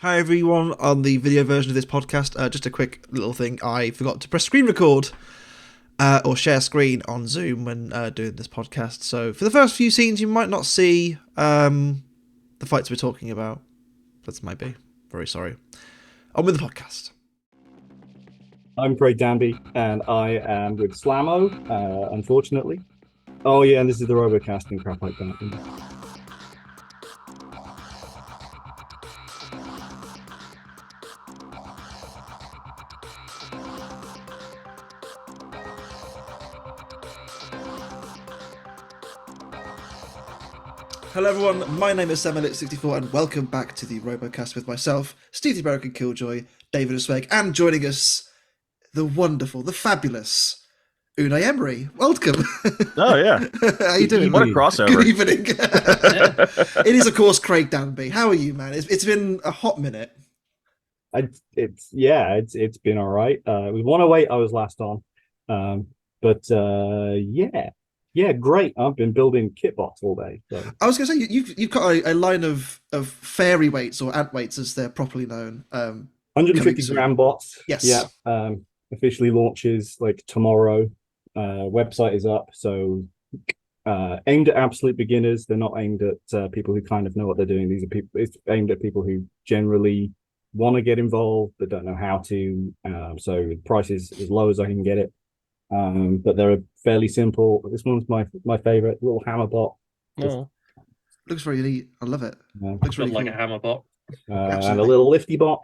Hi everyone on the video version of this podcast. Just a quick little thing. I forgot to press screen record or share screen on Zoom when doing this podcast. So for the first few scenes, you might not see the fights we're talking about. That might be. Very sorry. On with the podcast. I'm Craig Danby, and I am with Slammo, unfortunately. Oh, yeah, and this is the RoboCast and crap like that. Hello everyone, my name is Mammoth64 and welcome back to the RoboCast with myself, Steve the AmericanKilljoy David of Smeg, and joining us, the wonderful, the fabulous Unai Emery. Welcome. Oh yeah. How you doing? What a Good crossover. evening. It is of course Craig Danby. How are you, man? It's been a hot minute. It's been all right. It was 108 I was last on. But yeah, great. I've been building kitbots all day. So. I was going to say you've got a line of fairy weights or ant weights as they're properly known. 150 gram bots. Yes. Yeah. Officially launches like tomorrow. Website is up, so aimed at absolute beginners. They're not aimed at people who kind of know what they're doing. These are people. It's aimed at people who generally want to get involved but don't know how to. So the price is as low as I can get it. But they're fairly simple. This one's my favorite, little hammer bot. Oh. Looks really neat. I love it. Looks really like a hammer bot. And a little lifty bot,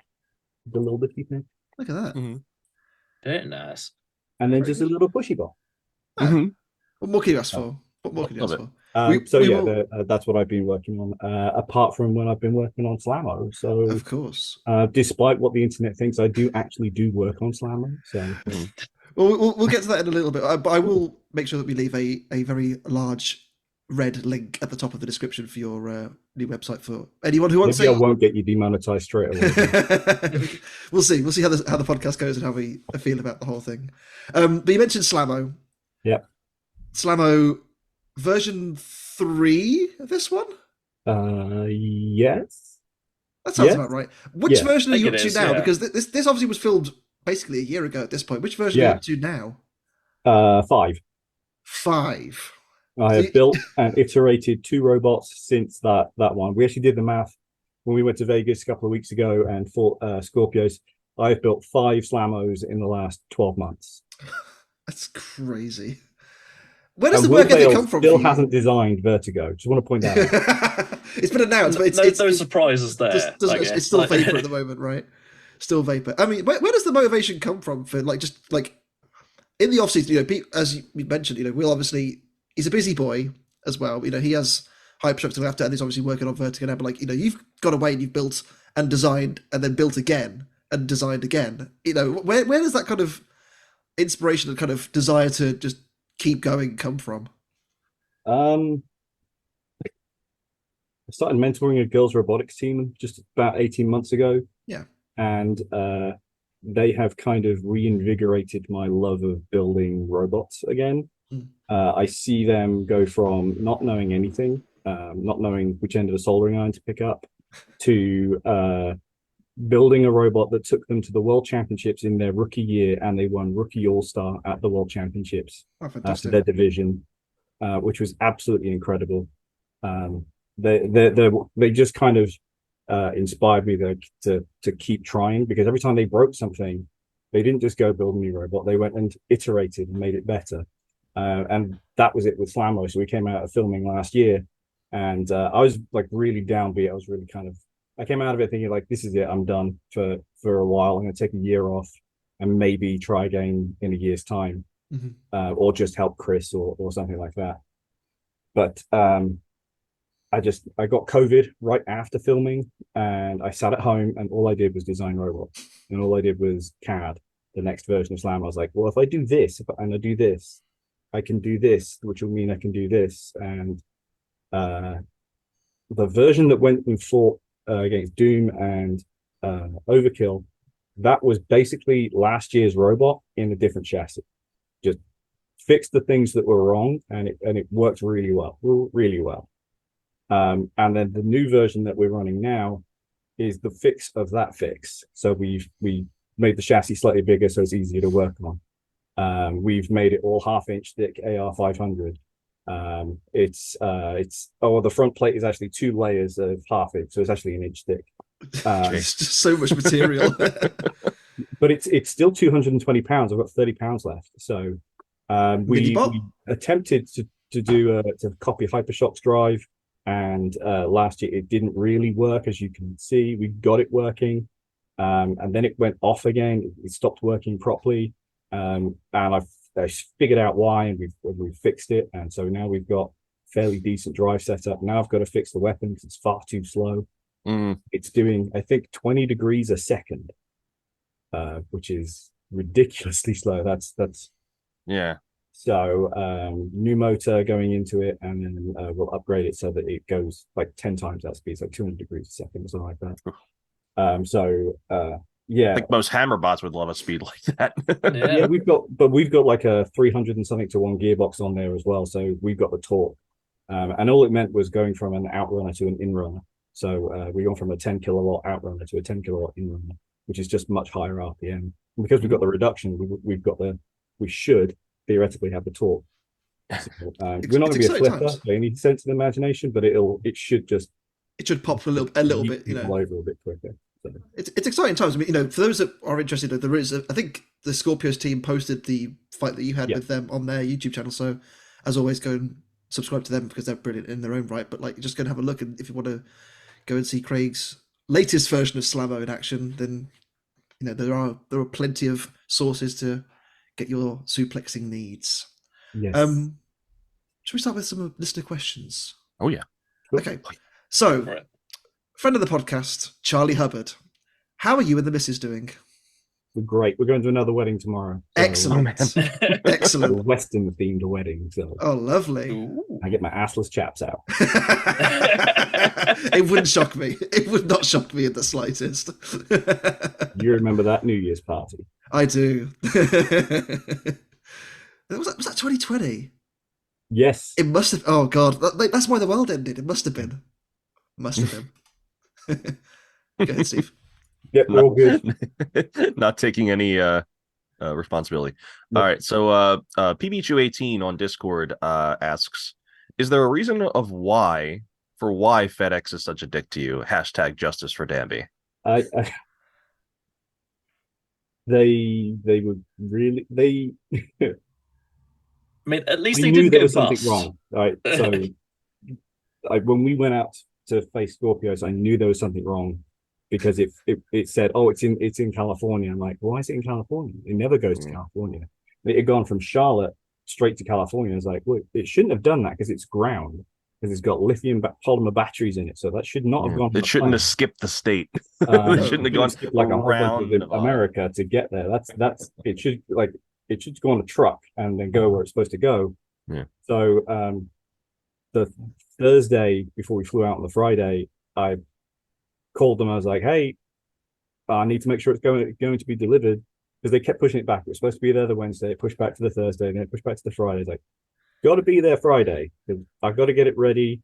the little lifty thing. Look at that. Mm-hmm. Very nice. And then just a little pushy bot. Mm-hmm. What more can you ask for? What more can you ask for? That's what I've been working on. Apart from when I've been working on Slammo. So of course, despite what the internet thinks, I do actually work on Slammo. So. Well, we'll get to that in a little bit, but I will make sure that we leave a very large red link at the top of the description for your new website for anyone who wants. Maybe I won't get you demonetized straight away. We'll see. We'll see how the podcast goes and how we feel about the whole thing. But you mentioned Slammo. Yeah. Slammo version 3 of this one. Yes. That sounds about right. Which version are you up to now? Yeah. Because this obviously was filmed basically a year ago at this point. Which version are you up to now? 5. 5. I have built and iterated 2 robots since that one. We actually did the math when we went to Vegas a couple of weeks ago and fought Scorpios. I've built 5 Slammos in the last 12 months. That's crazy. Where does the work ethic come from? Still hasn't designed Vertigo. Just want to point that out. It's been announced, but it's no surprises there. It's still vapor at the moment, right? Still vapor. I mean, where does the motivation come from for just in the off season? As you mentioned, Will obviously he's a busy boy as well. He has high production after, and he's obviously working on Vertigo now. But you've gone away and you've built and designed and then built again and designed again. Where does that kind of inspiration and kind of desire to just keep going come from? I started mentoring a girls robotics team just about 18 months ago. Yeah. And they have kind of reinvigorated my love of building robots again. I see them go from not knowing anything, not knowing which end of the soldering iron to pick up, to building a robot that took them to the World Championships in their rookie year, and they won Rookie All-Star at the World Championships for their division, which was absolutely incredible. They just kind of inspired me to keep trying, because every time they broke something, they didn't just go build a new robot. They went and iterated and made it better. And that was it with Slammo. So we came out of filming last year, and I was really downbeat. I was really I came out of it thinking this is it. I'm done for a while. I'm going to take a year off and maybe try again in a year's time, or just help Chris or something like that. But I got COVID right after filming, and I sat at home and all I did was design robots, and all I did was CAD the next version of Slam. I was like, well, if I do this, and I do this, I can do this, which will mean I can do this. And the version that went and fought against Doom and Overkill, that was basically last year's robot in a different chassis. Just fixed the things that were wrong, and it worked really well. And then the new version that we're running now is the fix of that fix. So we made the chassis slightly bigger so it's easier to work on. We've made it all 1/2 inch thick AR 500. The front plate is actually 2 layers of 1/2 inch, so it's actually 1 inch thick. It's just so much material. But it's still 220 pounds. I've got 30 pounds left. So we attempted to copy Hypershock's drive, and last year it didn't really work. As you can see, we got it working, and then it went off again. It stopped working properly, and I figured out why, and we've fixed it. And so now we've got fairly decent drive setup. Now I've got to fix the weapon because it's far too slow. It's doing, I think, 20 degrees a second, which is ridiculously slow. That's yeah. So new motor going into it, and then we'll upgrade it so that it goes like 10 times that speed, so 200 degrees a second or something like that. Yeah, I think most hammer bots would love a speed like that. Yeah, we've got like a 300 and something to 1 gearbox on there as well, so we've got the torque. And all it meant was going from an outrunner to an inrunner. So we went from a 10 kilowatt outrunner to a 10 kilowatt inrunner, which is just much higher RPM. And because we've got the reduction, we should theoretically have the torque. So, we're not going to be a flipper by any sense of imagination, but it should pop a little bit, over a bit quicker. So. It's exciting times. I mean, for those that are interested, there is I think the Scorpios team posted the fight that you had with them on their YouTube channel. So as always, go and subscribe to them because they're brilliant in their own right. But like, just go and have a look, and if you want to go and see Craig's latest version of Slammo in action, then there are plenty of sources to get your suplexing needs. Yes. Should we start with some listener questions? Oh yeah. Okay. So, friend of the podcast, Charlie Hubbard. How are you and the missus doing? We're great. We're going to another wedding tomorrow. So excellent. Excellent. A Western themed wedding. So. Oh, lovely. Ooh. I get my assless chaps out. It wouldn't shock me. It would not shock me in the slightest. You remember that New Year's party? I do. Was that 2020? Yes. It must have. Oh, God. That's why the world ended. It must have been. Must have been. Go ahead, Steve. Yep, we're all good. Not taking any responsibility. All right. So PB218 on Discord asks, is there a reason of why FedEx is such a dick to you? Hashtag justice for Danby. They would really I mean, at least we they knew didn't there get was bust. something wrong. Right. So when we went out to face Scorpios, I knew there was something wrong because it said, oh, it's in California. I'm like, why is it in California? It never goes to California. It had gone from Charlotte straight to California. It's like, well, it shouldn't have done that because it's ground, because it's got lithium polymer batteries in it. So that should not have gone. It shouldn't have skipped the state. It shouldn't have gone like around America to get there. That's it should go on a truck and then go where it's supposed to go. Yeah. So the Thursday before we flew out on the Friday, I called them. I was like, hey, I need to make sure it's going to be delivered, because they kept pushing it back. It was supposed to be there the Wednesday, it pushed back to the Thursday, and then it pushed back to the Friday. It's like, got to be there Friday, because I've got to get it ready,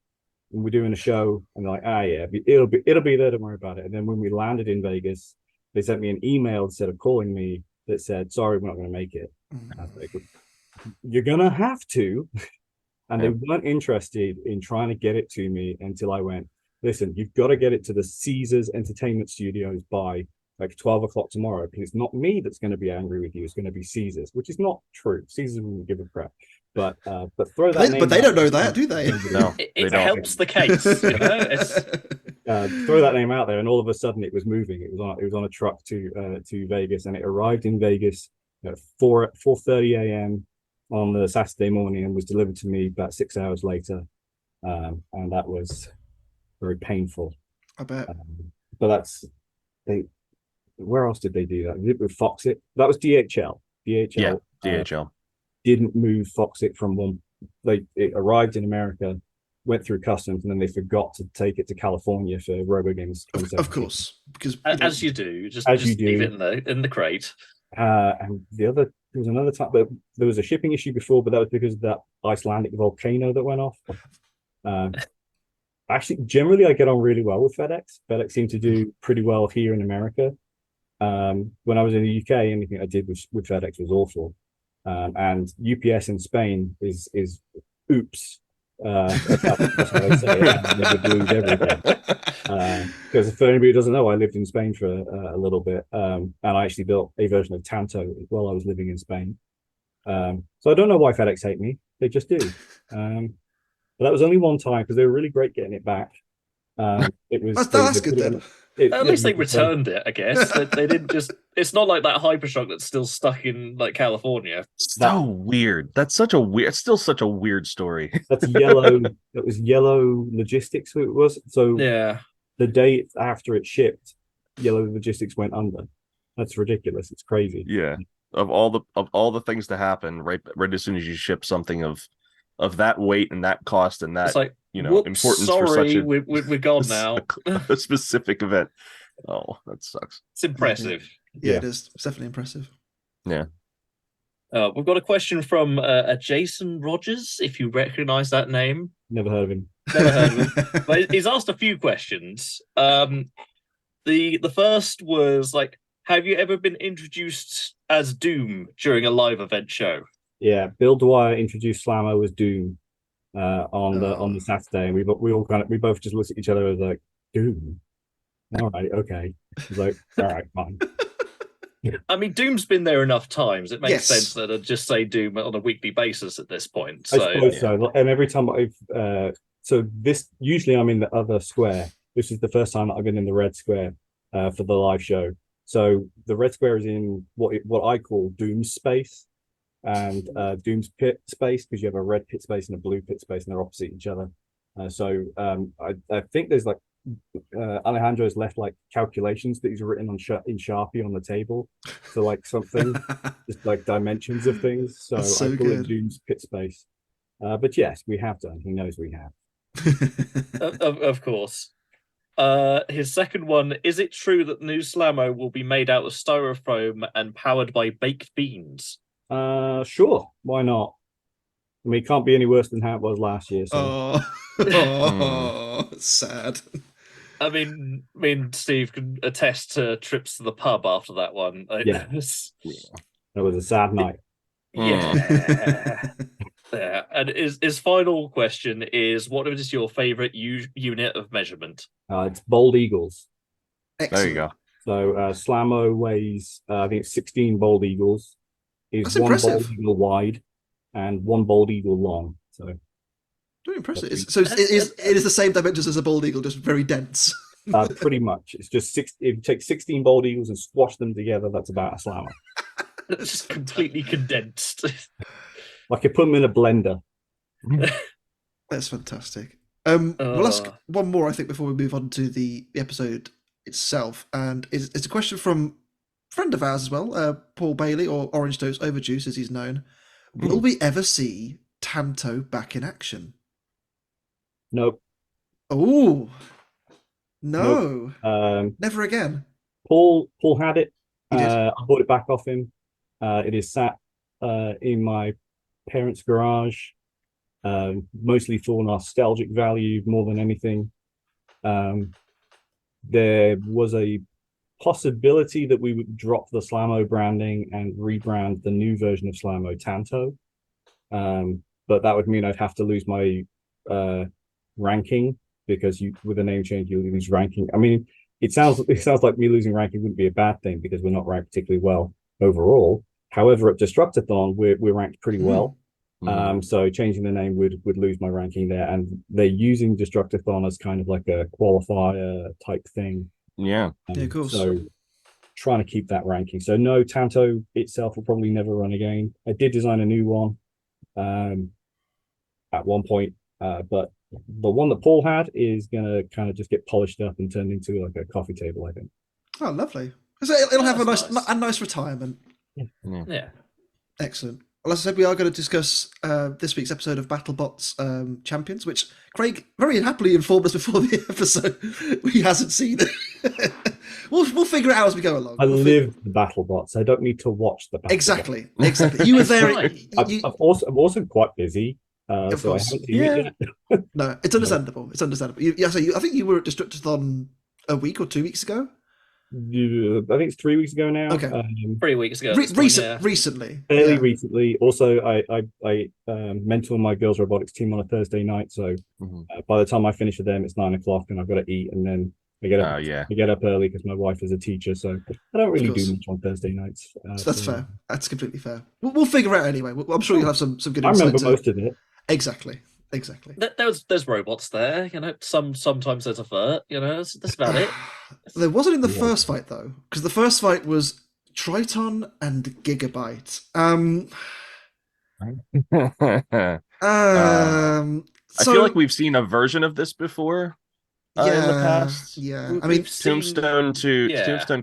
and we're doing a show. And they're like, yeah, it'll be there, don't worry about it. And then when we landed in Vegas, they sent me an email instead of calling me that said, sorry, we're not going to make it. And I was like, you're gonna have to. And they weren't interested in trying to get it to me until I went, listen, you've got to get it to the Caesars Entertainment Studios by like 12 o'clock tomorrow, because it's not me that's going to be angry with you, it's going to be Caesars, which is not true. Caesars wouldn't give a crap. But throw that name. But they don't know that, do they? No, it helps the case. Throw that name out there, and all of a sudden it was moving. It was on a truck to Vegas, and it arrived in Vegas at 4:30 a.m. on the Saturday morning, and was delivered to me about 6 hours later, and that was very painful. I bet. But where else did they do that? They did it with Foxit. That was DHL. DHL didn't move Foxit from one. It arrived in America, went through customs, and then they forgot to take it to California for RoboGames. Of course, because as you do, just leave it in the crate. And there was another time, but there was a shipping issue before, but that was because of that Icelandic volcano that went off. Actually, generally, I get on really well with FedEx. FedEx seem to do pretty well here in America. When I was in the UK, anything I did with FedEx was awful. And UPS in Spain is oops. That's what I say. I never do it ever again. Because for anybody who doesn't know, I lived in Spain for a little bit, and I actually built a version of Tanto while I was living in Spain. So I don't know why FedEx hate me; they just do. But that was only one time because they were really great getting it back. It was that's good then. At least they returned it, I guess. They didn't just. It's not like that Hypershock that's still stuck in like California. So weird. That's such a weird. It's still such a weird story. That's yellow. That was Yellow Logistics. It was so. Yeah. The day after it shipped, Yellow Logistics went under. That's ridiculous. It's crazy. Yeah. Of all the things to happen, right as soon as you ship something of that weight and that cost and that, it's like, importance sorry, for such we're gone now. a specific event. Oh, that sucks. It's impressive. Yeah, it is. It's definitely impressive. Yeah. We've got a question from a Jason Rogers, if you recognize that name. Never heard of him. Never heard of him. But he's asked a few questions. The first was like, have you ever been introduced as Doom during a live event show? Yeah, Bill Dwyer introduced Slammo as Doom on the Saturday, and we both just looked at each other as like, Doom. All right, okay. He's like, all right, fine. I mean, Doom's been there enough times. It makes sense that I'd just say Doom on a weekly basis at this point. So, I suppose so. And every time so this usually I'm in the other square. This is the first time that I've been in the red square for the live show. So the red square is in what I call Doom's space and Doom's pit space, because you have a red pit space and a blue pit space, and they're opposite each other. I think there's like Alejandro's left like calculations that he's written on in Sharpie on the table, so like something just like dimensions of things. So I call it Doom's pit space. But yes, we have done. He knows we have. Of course. His second one: is it true that the new Slammo will be made out of styrofoam and powered by baked beans? Sure. Why not? I mean, it can't be any worse than how it was last year. So. Sad. I mean, Steve can attest to trips to the pub after that one. Yeah. That was a sad night. Yeah. Yeah. And his final question is, what is your favorite unit of measurement? It's Bold Eagles. Excellent. There you go. So Slammo weighs, I think it's 16 Bold Eagles. Is one impressive. Bold Eagle wide and one Bold Eagle long. So very impressive. It is the same dimensions as a bald eagle, just very dense. Pretty much. It's just if you take 16 Bold Eagles and squash them together, that's about a Slammo. It's just completely condensed. Like you put them in a blender. That's fantastic. We'll ask one more, I think, before we move on to the episode itself. And it's a question from a friend of ours as well, Paul Bailey, or Orange Toast Overjuice, as he's known. Will we ever see Tanto back in action? Nope. Oh, no. Nope. Never again. Paul had it. He did. I bought it back off him. It is sat in my parents' garage, mostly for nostalgic value more than anything. There was a possibility that we would drop the Slammo branding and rebrand the new version of Slammo Tanto, but that would mean I'd have to lose my ranking, because with a name change you lose ranking. I mean, it sounds like me losing ranking wouldn't be a bad thing, because we're not ranked particularly well overall. However, at Destructathon we're ranked pretty well. So changing the name would lose my ranking there, and they're using Destructathon as kind of like a qualifier type thing. Yeah, of course. So trying to keep that ranking. So no, Tanto itself will probably never run again. I did design a new one at one point, but the one that Paul had is gonna kind of just get polished up and turned into like a coffee table, I think. Oh, lovely. So it'll have a nice retirement. Yeah. Excellent. Well, as I said, we are going to discuss this week's episode of BattleBots Champions, which Craig very happily informed us before the episode he hasn't seen it. we'll figure it out as we go along. I live the BattleBots. I don't need to watch the BattleBots. Exactly. You were there. I'm also quite busy. Of so I course. haven't seen it yet. No, it's understandable. It's understandable. I think you were at Destructathon a week or 2 weeks ago. I think it's 3 weeks ago now. Okay. 3 weeks ago. At this point, yeah. Recently. Fairly Yeah. recently. Also, I mentor my girls' robotics team on a Thursday night. So by the time I finish with them, it's 9 o'clock, and I've got to eat, and then I get up. I get up early because my wife is a teacher, so I don't really do much on Thursday nights. So that's fair. That's completely fair. We'll figure it out anyway. I'm sure you'll have some good I insight. remember most of it. Exactly. There's robots there, you know. Sometimes there's a vert, you know. That's about it. There wasn't in the first fight though, because the first fight was Triton and Gigabyte. I feel like we've seen a version of this before. In the past, I mean, Tombstone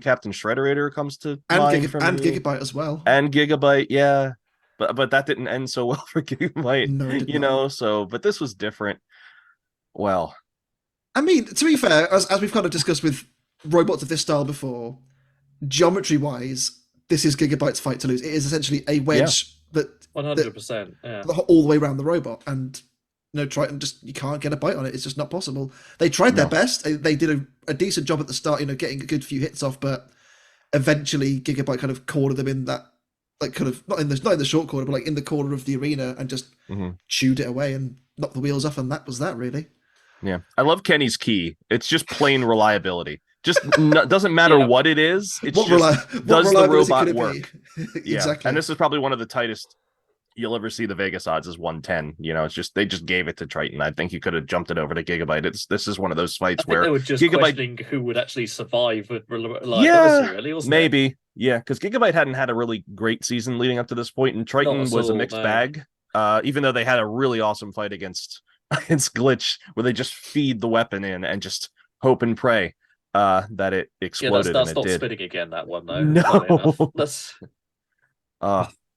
Captain Shredderator comes to and mind Gigabyte as well, and Gigabyte, yeah. But that didn't end so well for Gigabyte, no, it did you not. know. So, but this was different. Well, I mean, to be fair, as we've kind of discussed with robots of this style before, geometry-wise, this is Gigabyte's fight to lose. It is essentially a wedge that 100%, all the way around the robot, and Triton you can't get a bite on it. It's just not possible. They tried their best. They did a decent job at the start, getting a good few hits off, but eventually Gigabyte kind of cornered them in that, like, kind of not in the short corner, but like in the corner of the arena, and just chewed it away and knocked the wheels off, and that was that, really. Yeah, I love Kenny's key. It's just plain reliability. Just doesn't matter what it is. It's does the robot work? Exactly. And this is probably one of the tightest you'll ever see. The Vegas odds is 110. It's just they just gave it to Triton. I think you could have jumped it over to Gigabyte. This is one of those fights where they were just Gigabyte questioning who would actually survive with reliability, really, wasn't maybe. it? Yeah, because Gigabyte hadn't had a really great season leading up to this point, and Triton was a mixed bag. Even though they had a really awesome fight against Glitch, where they just feed the weapon in and just hope and pray that it exploded. That's and not it did. spinning again. That one though. No.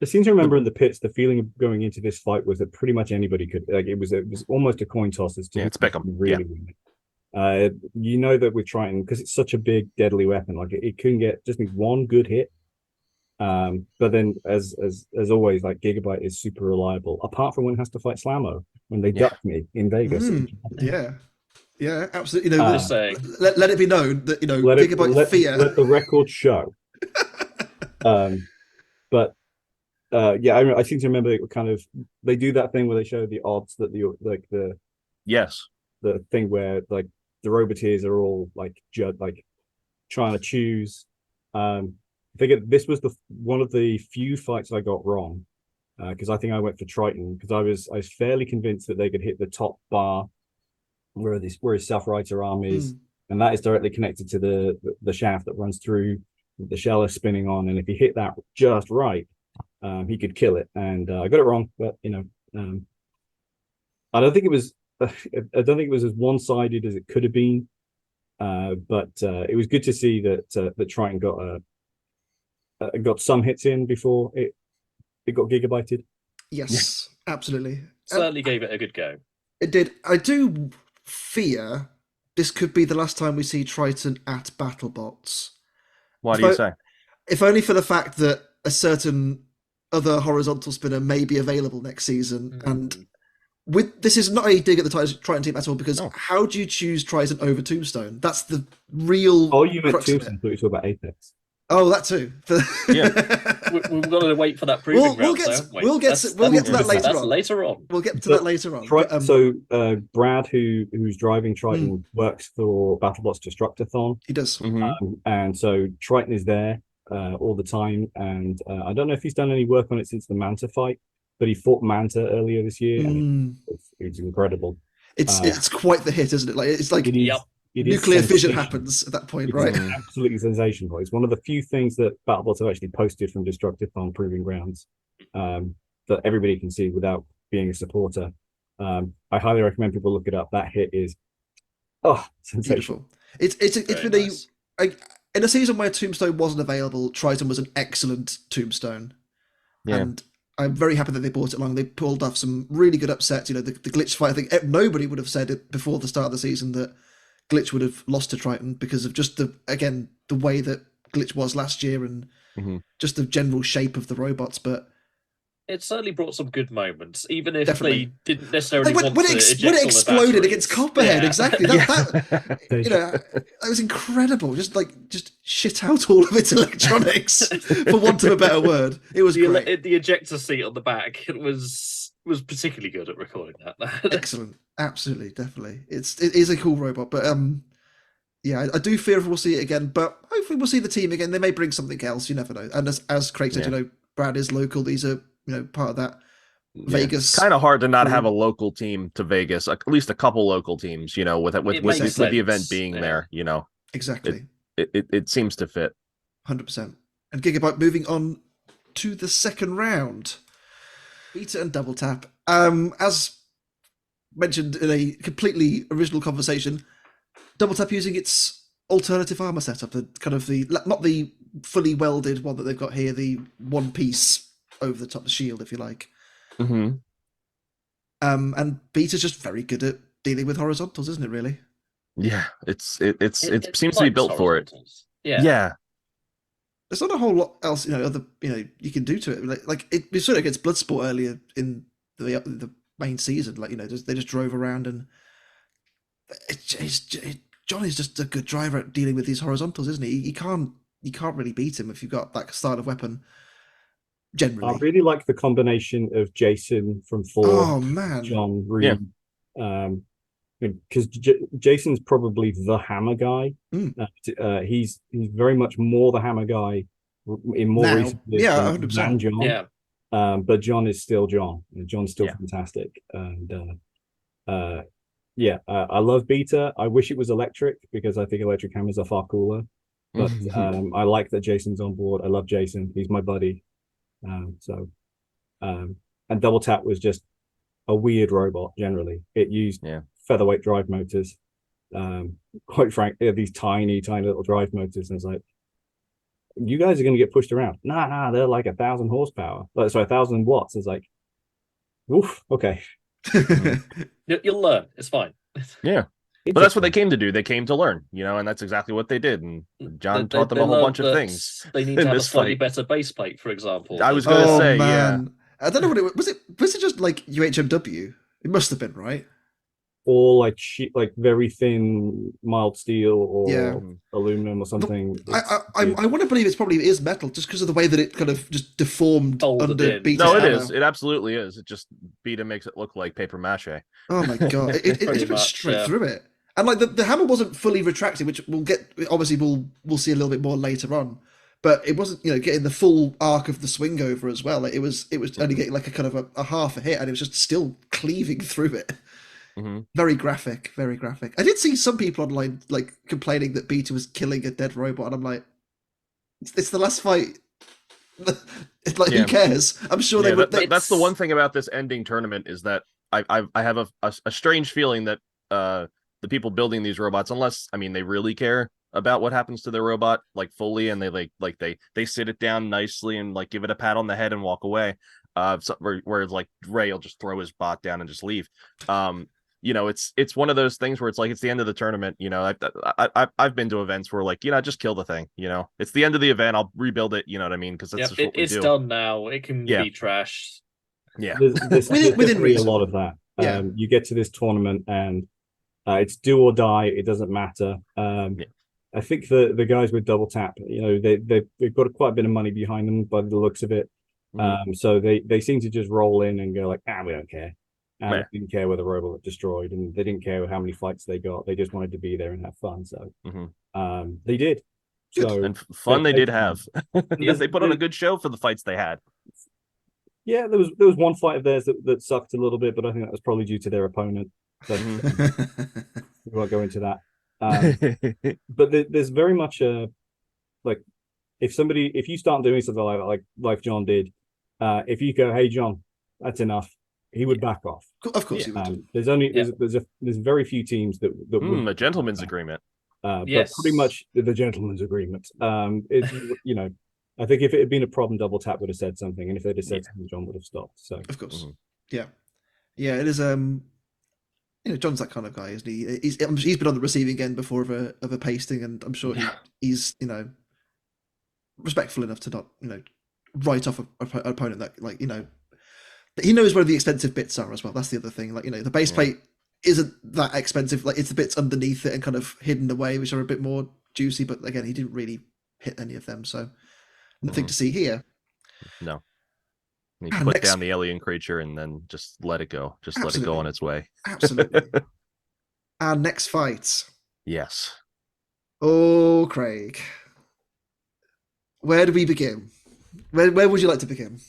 I seem to remember in the pits, the feeling of going into this fight was that pretty much anybody could. Like, it was almost a coin toss as to it's Beckham. Really win it. That with Triton, because it's such a big, deadly weapon, like it can just need one good hit. But then, as always, like, Gigabyte is super reliable. Apart from when it has to fight Slammo, when they ducked me in Vegas. Yeah, absolutely. Just saying. Let it be known that Gigabyte fear. Let the record show. But I seem to remember it kind of, they do that thing where they show the odds that the thing where like the roboteers are all like trying to choose. I think this was one of the few fights I got wrong, because I think I went for Triton because I was fairly convinced that they could hit the top bar where his self-righter arm is, and that is directly connected to the shaft that runs through the shell is spinning on, and if he hit that just right, he could kill it. And I got it wrong, but I don't think it was as one-sided as it could have been, but it was good to see that Triton got some hits in before it got gigabyted. Yes, absolutely. Certainly gave it a good go. It did. I do fear this could be the last time we see Triton at BattleBots. Why do you say? If only for the fact that a certain other horizontal spinner may be available next season. And this is not a dig at the Triton team at all, because how do you choose Triton over Tombstone? That's the real. Oh, you meant Tombstone? I thought you were talking about Apex. Oh, that too. We've got to wait for that proving ground. We'll get to that later on. Later on. We'll get to that later on. Brad, who's driving Triton, works for BattleBots Destructathon. He does. And so Triton is there all the time. And I don't know if he's done any work on it since the Manta fight, but he fought Manta earlier this year. And it's incredible. It's quite the hit, isn't it? Like, it's like nuclear fission happens at that point, right? Absolutely sensational. It's one of the few things that BattleBots have actually posted from Destructathon Proving Grounds that everybody can see without being a supporter. I highly recommend people look it up. That hit is sensational. Beautiful. It's been nice. In a season where Tombstone wasn't available, Triton was an excellent Tombstone. Yeah. And I'm very happy that they brought it along. They pulled off some really good upsets. The Glitch fight, I think nobody would have said it before the start of the season that Glitch would have lost to Triton because of just the way that Glitch was last year and just the general shape of the robots. But it certainly brought some good moments, even if Definitely. they didn't necessarily Like want when to it eject all the exploded against batteries. Copperhead, Yeah. exactly. That was incredible. Just shit out all of its electronics, for want of a better word. It was great. The ejector seat on the back was particularly good at recording that. Excellent. Absolutely, definitely. It is a cool robot, but yeah, I do fear we'll see it again, but hopefully we'll see the team again. They may bring something else. You never know. And as Craig said, Brad is local. These are part of that Vegas. Kind of hard to not have a local team to Vegas. At least a couple local teams. With the event being there. Exactly. It seems to fit. 100%. And Gigabyte moving on to the second round. Beta and Double Tap. As mentioned in a completely original conversation, Double Tap using its alternative armor setup, not the fully welded one that they've got here, the one piece over the top of the shield, if you like. Mm-hmm. And Beta's just very good at dealing with horizontals, isn't it? Really? Yeah, it seems to be built for it. Yeah. There's not a whole lot else, you can do to it. Like it was sort of against Bloodsport earlier in the main season. They just drove around, and John is just a good driver at dealing with these horizontals, isn't he? You can't really beat him if you've got that style of weapon. Generally, I really like the combination of Jason from 4. Oh man, John Reed. Because Jason's probably the hammer guy. He's very much more the hammer guy in more recent years than John. Yeah. But John is still John. John's still fantastic. And I love Beta. I wish it was electric because I think electric hammers are far cooler. But I like that Jason's on board. I love Jason. He's my buddy. And Double Tap was just a weird robot. Generally, it used featherweight drive motors. Quite frankly, these tiny little drive motors, and it's like, you guys are going to get pushed around. Nah, they're like 1,000 horsepower. 1,000 watts. It's like, oof, okay. You'll learn. It's fine. Yeah. But that's what they came to do. They came to learn, and that's exactly what they did. And John taught them a whole bunch of things. They need to have a slightly better base plate, for example. I was going to say, man. I don't know what it was. Was it just like UHMW? It must have been, right? Or like very thin, mild steel or aluminum or something. I want to believe it probably is metal, just because of the way that it kind of just deformed under Beta's No, it hammer. is. It absolutely is. It just Beta makes it look like paper mache. Oh my god! It just went straight through it. And the hammer wasn't fully retracted, which we'll see a little bit more later on. But it wasn't, getting the full arc of the swing over as well. It was only getting like a kind of a half a hit, and it was just still cleaving through it. Mm-hmm. Very graphic, very graphic. I did see some people online complaining that Beta was killing a dead robot, and I'm like, it's the last fight. It's like, who cares? I'm sure they would. That's the one thing about this ending tournament is that I have a strange feeling that the people building these robots, unless they really care about what happens to their robot fully, and they sit it down nicely and give it a pat on the head and walk away. Whereas Ray will just throw his bot down and just leave. It's one of those things where it's it's the end of the tournament. I've been to events where just kill the thing. It's the end of the event. I'll rebuild it. You know what I mean? Because that's just what we do. It's done now. It can be trashed. Yeah, there's within reason. A lot of that. You get to this tournament and it's do or die. It doesn't matter. I think the guys with Double Tap, they've got quite a bit of money behind them by the looks of it. So they seem to just roll in and go we don't care. They didn't care whether the robot was destroyed, and they didn't care how many fights they got. They just wanted to be there and have fun. So they did. So and fun they did have. Yes, they put on a good show for the fights they had. Yeah, there was one fight of theirs that sucked a little bit, but I think that was probably due to their opponent. So we won't go into that. But there's very much if you start doing something like John did, if you go, hey John, that's enough, he would back off. Of course he would. There's very few teams that would a gentleman's agreement. But pretty much the gentleman's agreement. I think if it had been a problem, Double Tap would have said something, and if they'd have said something, John would have stopped. So of course, yeah, it is. John's that kind of guy, isn't he? He's been on the receiving end before of a pasting, and I'm sure he's respectful enough to not write off an opponent that he knows where the expensive bits are as well. That's the other thing. Like, the base plate isn't that expensive. Like, it's the bits underneath it and kind of hidden away, which are a bit more juicy. But again, he didn't really hit any of them, so nothing to see here. No. You put down the alien creature and then just let it go. Just let it go on its way. Absolutely. Our next fight. Yes. Oh, Craig. Where do we begin? Where would you like to begin?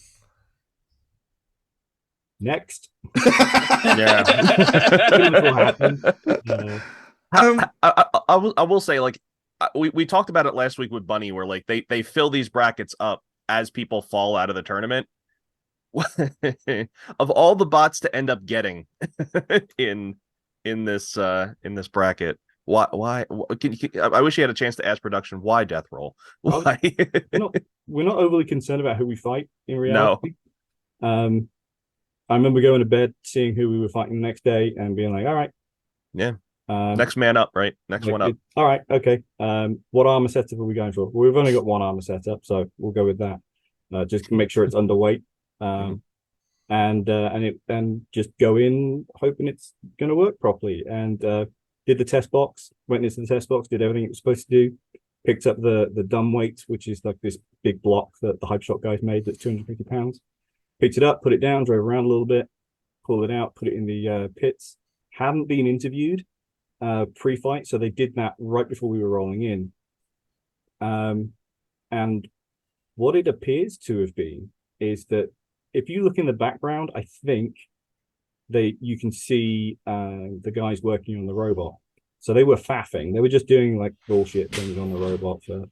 Next. Yeah. I will say, like, we talked about it last week with Bunny, where like they fill these brackets up as people fall out of the tournament. Of all the bots to end up getting in this bracket, why I wish you had a chance to ask production why Death Roll. Why? we're not overly concerned about who we fight in reality. No. I remember going to bed, seeing who we were fighting the next day, and being like, all right. Yeah. Next man up, right? Next one up. All right, okay. What armor setup are we going for? We've only got one armor setup, so we'll go with that. Just to make sure it's underweight. And just go in hoping it's going to work properly. And did the test box, went into the test box, did everything it was supposed to do, picked up the dumb weight, which is like this big block that the Hypershot guys made that's 250 pounds. Picked it up, put it down, drove around a little bit, pulled it out, put it in the pits. Hadn't been interviewed pre-fight, so they did that right before we were rolling in. And what it appears to have been is that if you look in the background, I think you can see the guys working on the robot. So they were faffing. They were just doing like bullshit things on the robot for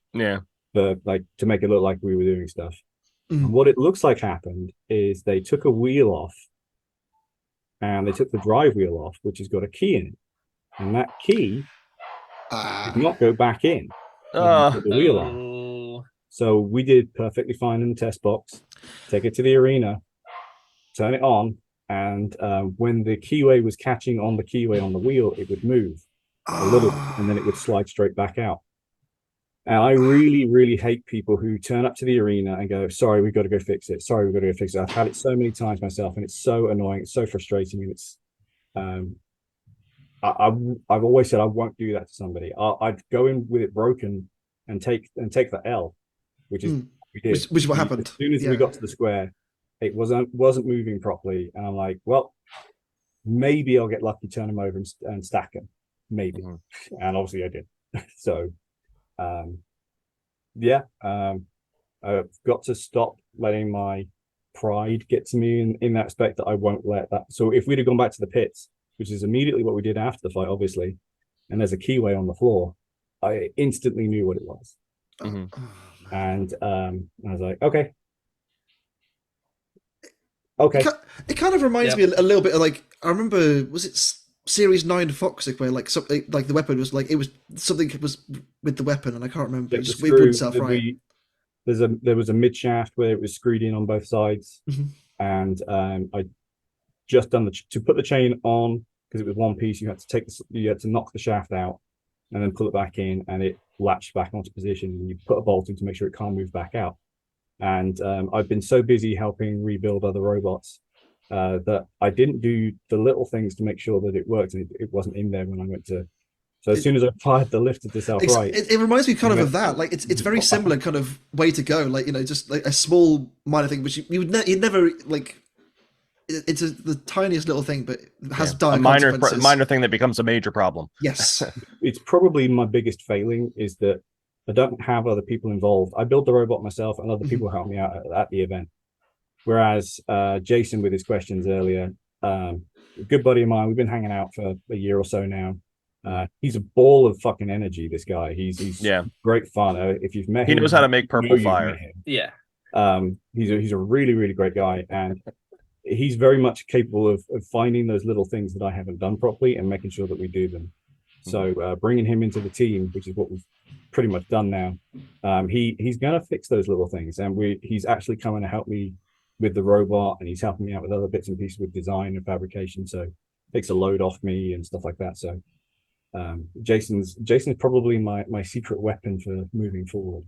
like to make it look like we were doing stuff. And what it looks like happened is they took a wheel off, and they took the drive wheel off, which has got a key in it, and that key did not go back in. Put the wheel on. So we did perfectly fine in the test box. Take it to the arena, turn it on, and when the keyway was catching on the keyway on the wheel, it would move a little, and then it would slide straight back out. And I really, really hate people who turn up to the arena and go, sorry, we've got to go fix it. Sorry, we've got to go fix it. I've had it so many times myself, and it's so annoying. It's so frustrating. And it's, I've always said I won't do that to somebody. I'd go in with it broken and take the L, which is what we did. Which is what happened. As soon as we got to the square, it wasn't moving properly. And I'm like, well, maybe I'll get lucky, turn them over and stack them. Maybe. And obviously I did. So, I've got to stop letting my pride get to me in that aspect that I won't let that. So if we'd have gone back to the pits, which is immediately what we did after the fight, obviously, and there's a keyway on the floor, I instantly knew what it was. And I was like, okay. It kind of reminds me a little bit of like, I remember, was it Series 9 Foxic, where like something like the weapon was like, it was something was with the weapon, and I can't remember. It just wiggled itself, right? There was a mid shaft where it was screwed in on both sides, and I just done to put the chain on, because it was one piece. You had to knock the shaft out and then pull it back in, and it latched back onto position. And you put a bolt in to make sure it can't move back out. And I've been so busy helping rebuild other robots that I didn't do the little things to make sure that it worked, and it wasn't in there when I went to. So as soon as I fired the lifted this out right, it reminds me kind of that. Like it's very similar kind of way to go. Like, just like a small minor thing, which you'd never like. It's the tiniest little thing, but it has dire consequences. Minor thing that becomes a major problem. Yes, it's probably my biggest failing is that I don't have other people involved. I build the robot myself, and other people help me out at the event. Whereas Jason, with his questions earlier, a good buddy of mine, we've been hanging out for a year or so now. He's a ball of fucking energy. This guy, he's great fun. If you've met him, he knows how to make purple fire. Yeah. He's a really, really great guy, and he's very much capable of finding those little things that I haven't done properly and making sure that we do them. So bringing him into the team, which is what we've pretty much done now, he's going to fix those little things, and he's actually coming to help me with the robot, and he's helping me out with other bits and pieces with design and fabrication, so takes a load off me and stuff like that. So Jason's probably my secret weapon for moving forward.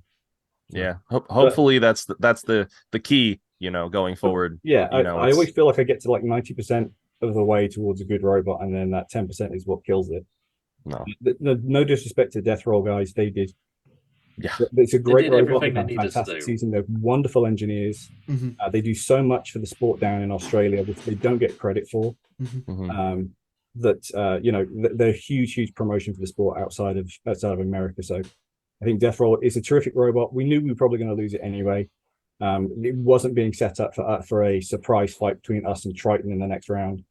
Yeah, hopefully that's the key going forward. Yeah, I it's- always feel like I get to like 90% of the way towards a good robot, and then that 10% is what kills it. no, No disrespect to Death Roll guys, they did. yeah, It's a great did robot. everything They've they had a needed to fantastic do. season. They're wonderful engineers. Mhm. They do so much for the sport down in Australia, which they don't get credit for. Mhm. They're a huge promotion for the sport outside of America. So I think Death Roll is a terrific robot. We knew we were probably going to lose it anyway. It wasn't being set up for a surprise fight between us and Triton in the next round.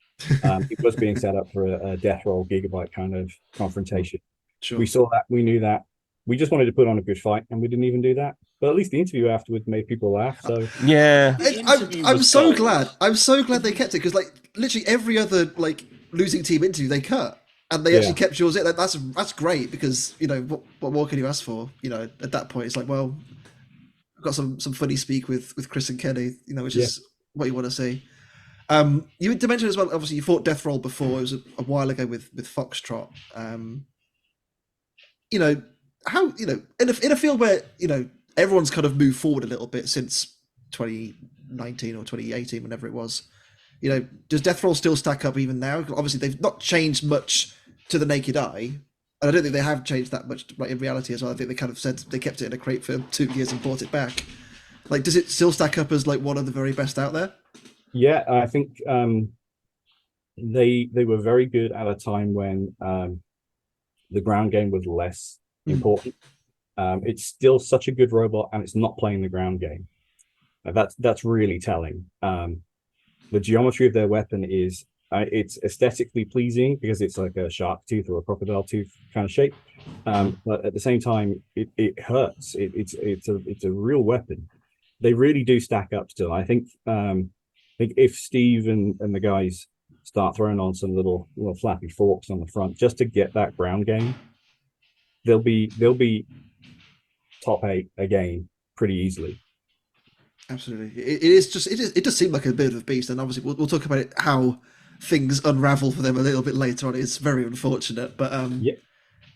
It was being set up for a Death Roll Gigabyte kind of confrontation. Sure. We saw that. We knew that. We just wanted to put on a good fight, and we didn't even do that. But at least the interview afterwards made people laugh. So yeah. I'm so glad. I'm so glad they kept it, because like literally every other like losing team interview they cut, and they actually kept yours in. That's great, because what more can you ask for? At that point it's like, well, I've got some funny speak with Chris and Kenny, which is what you want to see. You did mention as well. Obviously, you fought Death Roll before. It was a while ago with Foxtrot. How in a field where everyone's kind of moved forward a little bit since 2019 or 2018, whenever it was. Does Death Roll still stack up even now? Obviously, they've not changed much to the naked eye, and I don't think they have changed that much, like, in reality as well. I think they kind of said they kept it in a crate for 2 years and brought it back. Like, does it still stack up as like one of the very best out there? yeah, I think they were very good at a time when the ground game was less important. It's still such a good robot, and it's not playing the ground game. That's really telling. The geometry of their weapon is it's aesthetically pleasing because it's like a shark tooth or a crocodile tooth kind of shape, but at the same time it hurts. It's a real weapon. They really do stack up still. I think if Steve and the guys start throwing on some little flappy forks on the front just to get that ground game, they'll be top 8 again pretty easily. Absolutely, it does seem like a bit of a beast, and obviously we'll talk about it, how things unravel for them a little bit later on. It's very unfortunate, but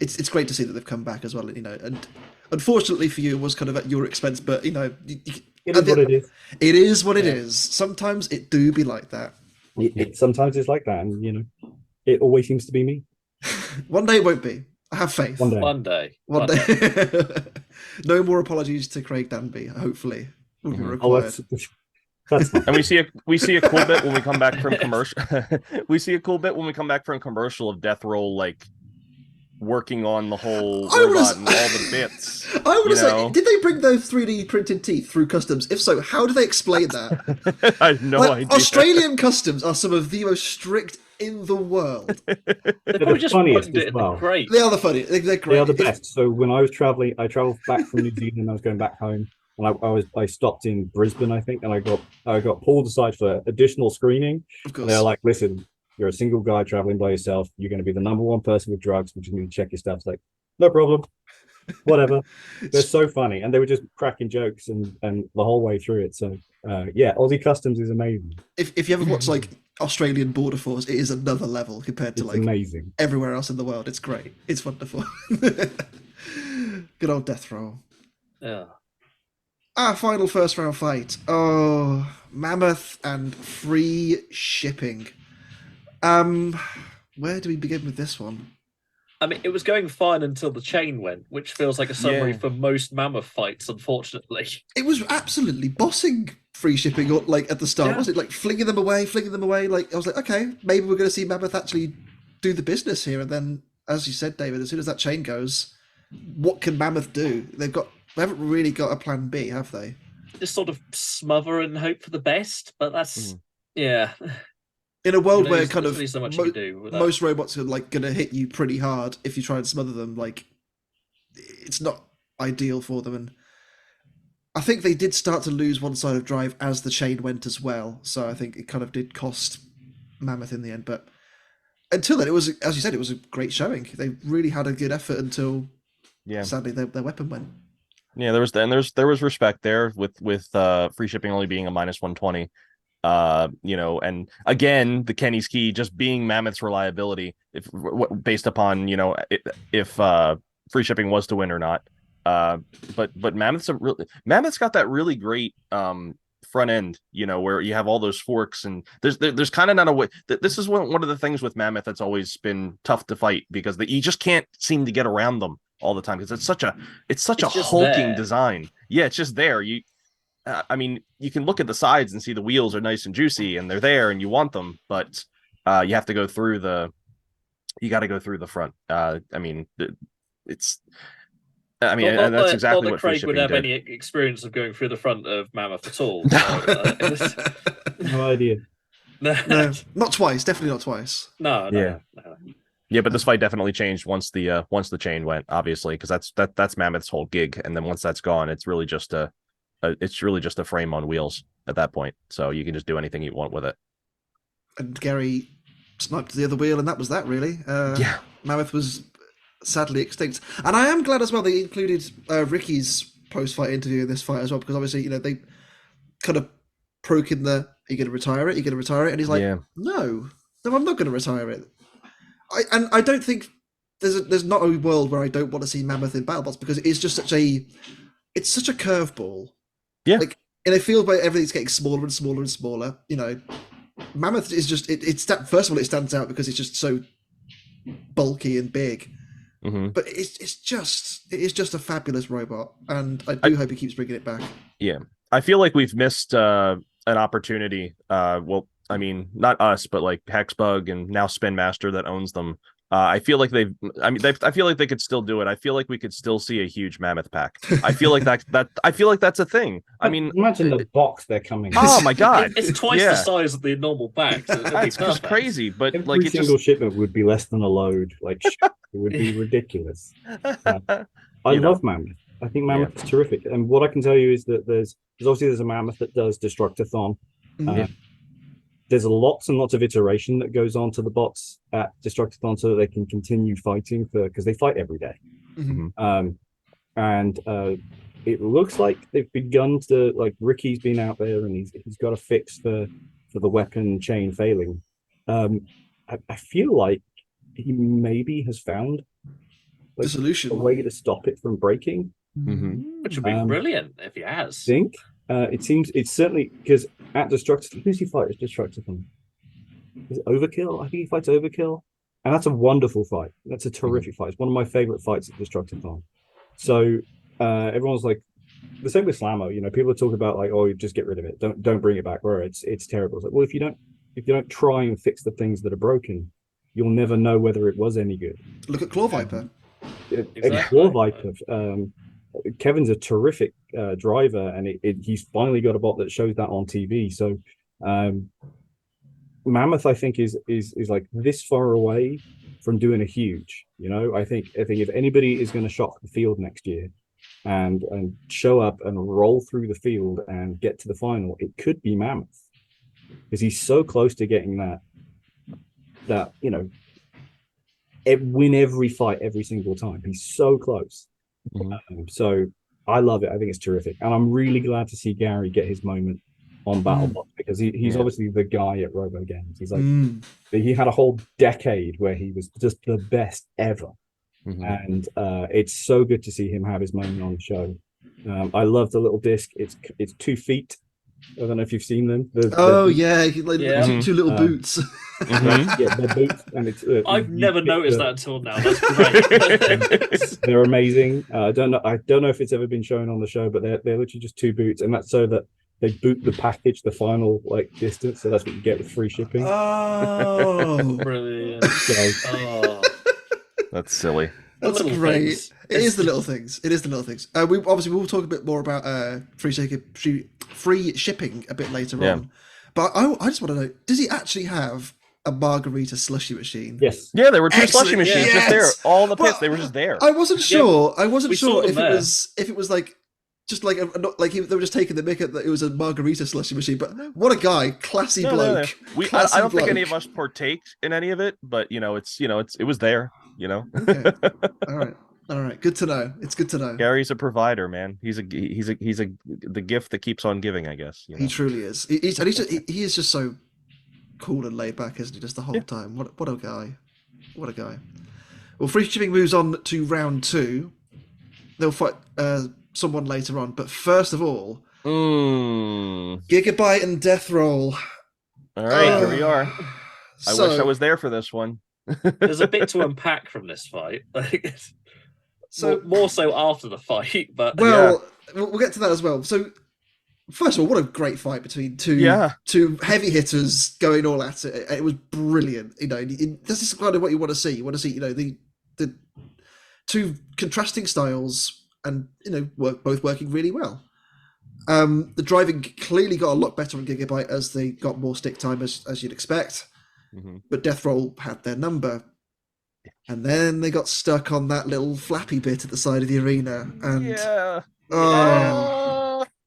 it's great to see that they've come back as well. And unfortunately for you, it was kind of at your expense, but it is what it is. It is what it is. Sometimes it do be like that. Sometimes it's like that, and it always seems to be me. One day it won't be. I have faith. One day. No more apologies to Craig Danby, hopefully. Will be required. And we see a cool bit when we come back from commercial. We see a cool bit when we come back from commercial of Death Roll, like working on the whole robot and all the bits. I want to say, did they bring those 3D printed teeth through customs? If so, how do they explain that? I have no idea. Australian customs are some of the most strict in the world. They're the funniest as well. Great. They are the funniest. They're great. They are the best. So when I was traveling, I traveled back from New Zealand and I was going back home. And I stopped in Brisbane, I think, and I got pulled aside for additional screening. Of course. They're like, listen, you're a single guy traveling by yourself. You're going to be the #1 person with drugs. We just need to check your stuff. It's like, no problem. Whatever. They're so funny. And they were just cracking jokes and the whole way through it. So Aussie Customs is amazing. If you ever watch like Australian Border Force, it is another level compared to amazing. Everywhere else in the world. It's great. It's wonderful. Good old Death Roll. Yeah. Our final first round fight. Oh, Mammoth and free shipping. Where do we begin with this one? I mean, it was going fine until the chain went, which feels like a summary for most Mammoth fights, unfortunately. It was absolutely bossing free shipping, like at the start, wasn't it? Like flinging them away. Like I was like, okay, maybe we're going to see Mammoth actually do the business here. And then, as you said, David, as soon as that chain goes, what can Mammoth do? They haven't really got a plan B, have they? Just sort of smother and hope for the best, but that's yeah. In a world where kind of really so much you can do with most robots are like going to hit you pretty hard if you try and smother them, like it's not ideal for them. And I think they did start to lose one side of drive as the chain went as well. So I think it kind of did cost Mammoth in the end. But until then, it was, as you said, it was a great showing. They really had a good effort until sadly their weapon went. Yeah, there was respect there with free shipping only being a -120. And again, the Kenny's key just being Mammoth's reliability, based upon if free shipping was to win or not. But Mammoth's got that really great front end, where you have all those forks, and there's kind of not a way. This is one of the things with Mammoth that's always been tough to fight, because you just can't seem to get around them all the time, because it's such a hulking there. design. Yeah, it's just there. You can look at the sides and see the wheels are nice and juicy and they're there and you want them, but you have to go through you got to go through the front. And that's exactly what free Craig shipping would have did. any experience of going through the front of Mammoth at all. No idea. No, not twice. Definitely not twice. No. Yeah, but this fight definitely changed once the chain went, obviously, because that's Mammoth's whole gig, and then once that's gone, it's really just a frame on wheels at that point. So you can just do anything you want with it. And Gary sniped the other wheel, and that was that, really. Yeah. Mammoth was sadly extinct. And I am glad as well they included Ricky's post-fight interview in this fight as well, because obviously, they kind of broke in the, are you going to retire it? Are you going to retire it? And he's like, no, I'm not going to retire it. I don't think there's not a world where I don't want to see Mammoth in BattleBots, because it's just such a curveball. Yeah. Like, in a field where everything's getting smaller and smaller and smaller, Mammoth is just, first of all, it stands out because it's just so bulky and big. Mm-hmm. But it is just a fabulous robot, and I do hope he keeps bringing it back. Yeah, I feel like we've missed an opportunity. Not us, but like Hexbug and now Spin Master that owns them. I feel like I feel like they could still do it. I feel like we could still see a huge Mammoth pack. I feel like I feel like that's a thing. I mean, imagine the box they're coming. Oh my god, it's twice the size of the normal pack. So it's just crazy. But every single shipment would be less than a load. Like it would be ridiculous. I love Mammoth. I think Mammoth is terrific. And what I can tell you is that there's a Mammoth that does Destructathon. There's lots and lots of iteration that goes on to the bots at Destructathon so that they can continue fighting because they fight every day. It looks like they've begun to, like, Ricky's been out there and he's got a fix for the weapon chain failing. I feel like he maybe has found the solution, a way to stop it from breaking, which would be brilliant if he has. I think. It's certainly, because at Destructathon, who's he fight at Destructathon? Is it Overkill? I think he fights Overkill, and that's a wonderful fight. That's a terrific fight. It's one of my favorite fights at Destructathon. So everyone's like, the same with Slammo. People are talking about like, oh, you just get rid of it. Don't bring it back. Or it's terrible. It's like, well, if you don't try and fix the things that are broken, you'll never know whether it was any good. Look at Claw Viper. Claw Viper. Kevin's a terrific driver, and he's finally got a bot that shows that on TV. So Mammoth, I think, is like this far away from doing a huge. I think if anybody is going to shock the field next year and show up and roll through the field and get to the final, it could be Mammoth, because he's so close to getting that win every fight every single time. He's so close. So I love it. I think it's terrific, and I'm really glad to see Gary get his moment on BattleBots, because he's obviously the guy at RoboGames. He's like he had a whole decade where he was just the best ever, and it's so good to see him have his moment on the show. I love the little disc. It's 2 feet. I don't know if you've seen them. Two little boots. They're boots, and it's. I've never noticed that until now. That's great. They're amazing. I don't know if it's ever been shown on the show, but they're literally just 2 boots, and that's so that they boot the package the final distance. So that's what you get with free shipping. Oh, brilliant! That's silly. That's great. It is the little things. We will talk a bit more about free shipping a bit later on. But I just want to know: does he actually have a margarita slushy machine? Yes. Yeah, there were 2 slushy machines just there, all in the pits. They were just there. I wasn't sure. I wasn't sure if it was like just like they were just taking the mick that it was a margarita slushy machine. But what a guy, classy bloke. I don't think any of us partaked in any of it, but it was there. Okay. All right. Good to know. It's good to know. Gary's a provider, man. He's the gift that keeps on giving, I guess. He truly is. He is just so cool and laid back, isn't he? Just the whole time. What a guy. What a guy. Well, free shipping moves on to round 2. They'll fight someone later on. But first of all, All Gigabyte and Death Roll. right, here we are. I wish I So- was there for this one. There's a bit to unpack from this fight. So more so after the fight, but well, we'll get to that as well. So first of all, what a great fight between two heavy hitters going all at it. It was brilliant. You know, this is kind of what you want to see. You want to see, you know, the two contrasting styles, and you know, both working really well. The driving clearly got a lot better on Gigabyte as they got more stick time, as you'd expect. Mhm. But Death Roll had their number. And then they got stuck on that little flappy bit at the side of the arena. And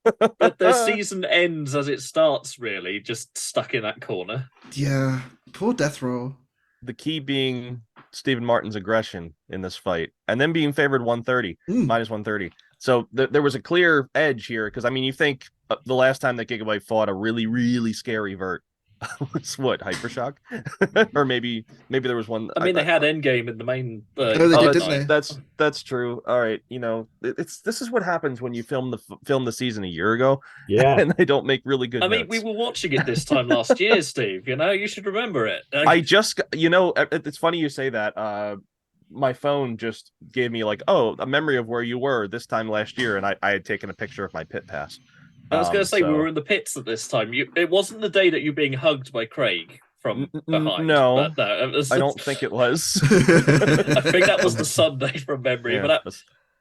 but the season ends as it starts, really, just stuck in that corner. Yeah, poor Death Roll. The key being Stephen Martin's aggression in this fight, and then being favored 130, minus 130. So there was a clear edge here, because I mean, you think the last time that Gigabyte fought a really, really scary vert was what, Hypershock? Or maybe there was one. I mean, they had Endgame in the main. They did, didn't they? That's true. All right, you know, this is what happens when you film the season a year ago. Yeah, and they don't make really good. I mean, we were watching it this time last year, Steve. You know, you should remember it. I just, you know, it's funny you say that. My phone just gave me like, a memory of where you were this time last year, and I had taken a picture of my pit pass. I was going to say we were in the pits at this time. It wasn't the day that you're being hugged by Craig from behind. No, no, I don't think it was. I think that was the Sunday from memory, but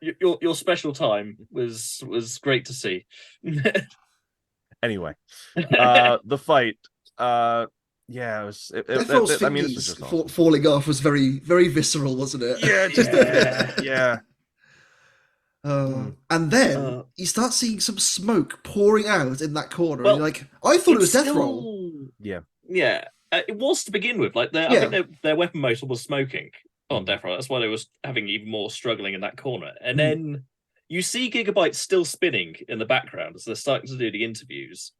your special time was great to see. Anyway, the fight. Yeah, it was. Death Roll's I mean, this was just awesome. falling off was very, very visceral, wasn't it? Yeah, yeah. And then you start seeing some smoke pouring out in that corner. Well, and you're like, I thought it was Death Roll. Yeah. It was to begin with. Like, I think their weapon motor was smoking on Death Roll. That's why they was having even more struggling in that corner. And then you see Gigabyte still spinning in the background as they're starting to do the interviews.